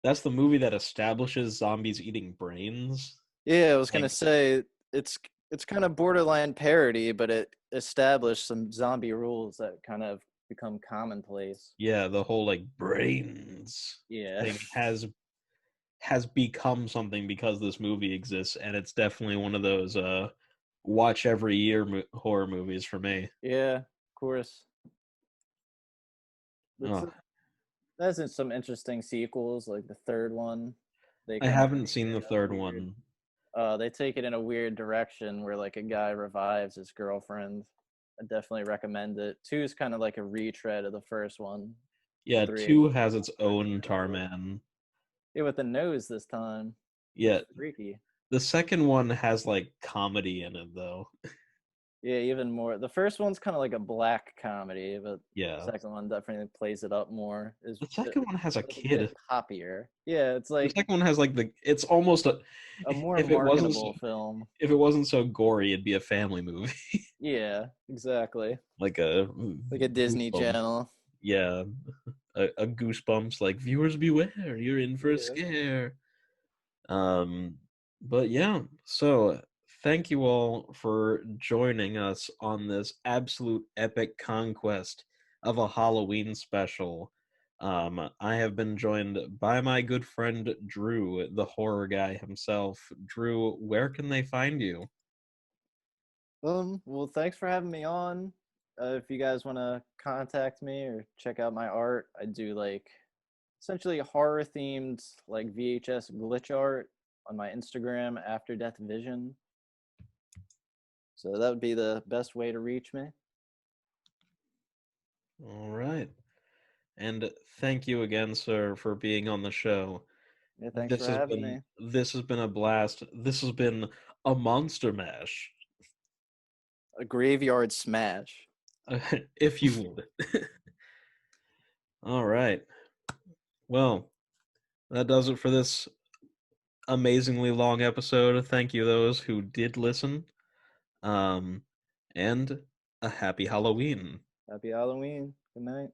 A: that's the movie that establishes zombies eating brains.
B: Yeah, I was gonna
A: Like,
B: say it's it's kind of borderline parody, but it established some zombie rules that kind of become commonplace.
A: yeah, the whole like brains
B: Yeah,
A: thing has become something because this movie exists, and it's definitely one of those watch every year horror movies for me.
B: yeah, of course. It's
A: Oh,
B: that's some interesting sequels, like the third one. They
A: I
B: kind of
A: haven't
B: take it
A: seen the
B: in a
A: third
B: weird.
A: one.
B: They take it in a weird direction where like a guy revives his girlfriend. I definitely recommend it. Two is kind of like a retread of the first one.
A: Yeah,
B: Three,
A: two has its
B: I
A: own
B: recommend it.
A: Tarman.
B: Yeah, with the nose this time. It's
A: Yeah,
B: freaky.
A: the second one has like comedy in it though.
B: Yeah, even more. The first one's kind of like a black comedy, but the
A: Yeah,
B: second one definitely plays it up more. Is
A: the second one has a
B: like a bit
A: kid.
B: poppier. Yeah, it's
A: The
B: like
A: second one has like it's almost a
B: a more
A: if it wasn't so,
B: marketable film.
A: if it wasn't so gory, it'd be a family movie.
B: Yeah, exactly.
A: Like a
B: Like a Disney
A: Goosebumps.
B: Channel.
A: Yeah, a Goosebumps like viewers beware, you're in for a
B: Yeah.
A: scare. Um, but yeah, so thank you all for joining us on this absolute epic conquest of a Halloween special. I have been joined by my good friend Drew, the horror guy himself. Drew, where can they find you?
B: Well, thanks for having me on. If you guys want to contact me or check out my art, I do like essentially horror themed like VHS glitch art on my Instagram After Death Vision. So that would be the best way to reach me.
A: All right. And thank you again, sir, for being on the show.
B: Yeah, thanks for having me.
A: This has been a blast. This has been a monster mash,
B: A graveyard smash.
A: if you would. All right. Well, that does it for this amazingly long episode. Thank you those who did listen. Um, and a happy Halloween.
B: Happy Halloween. Good night.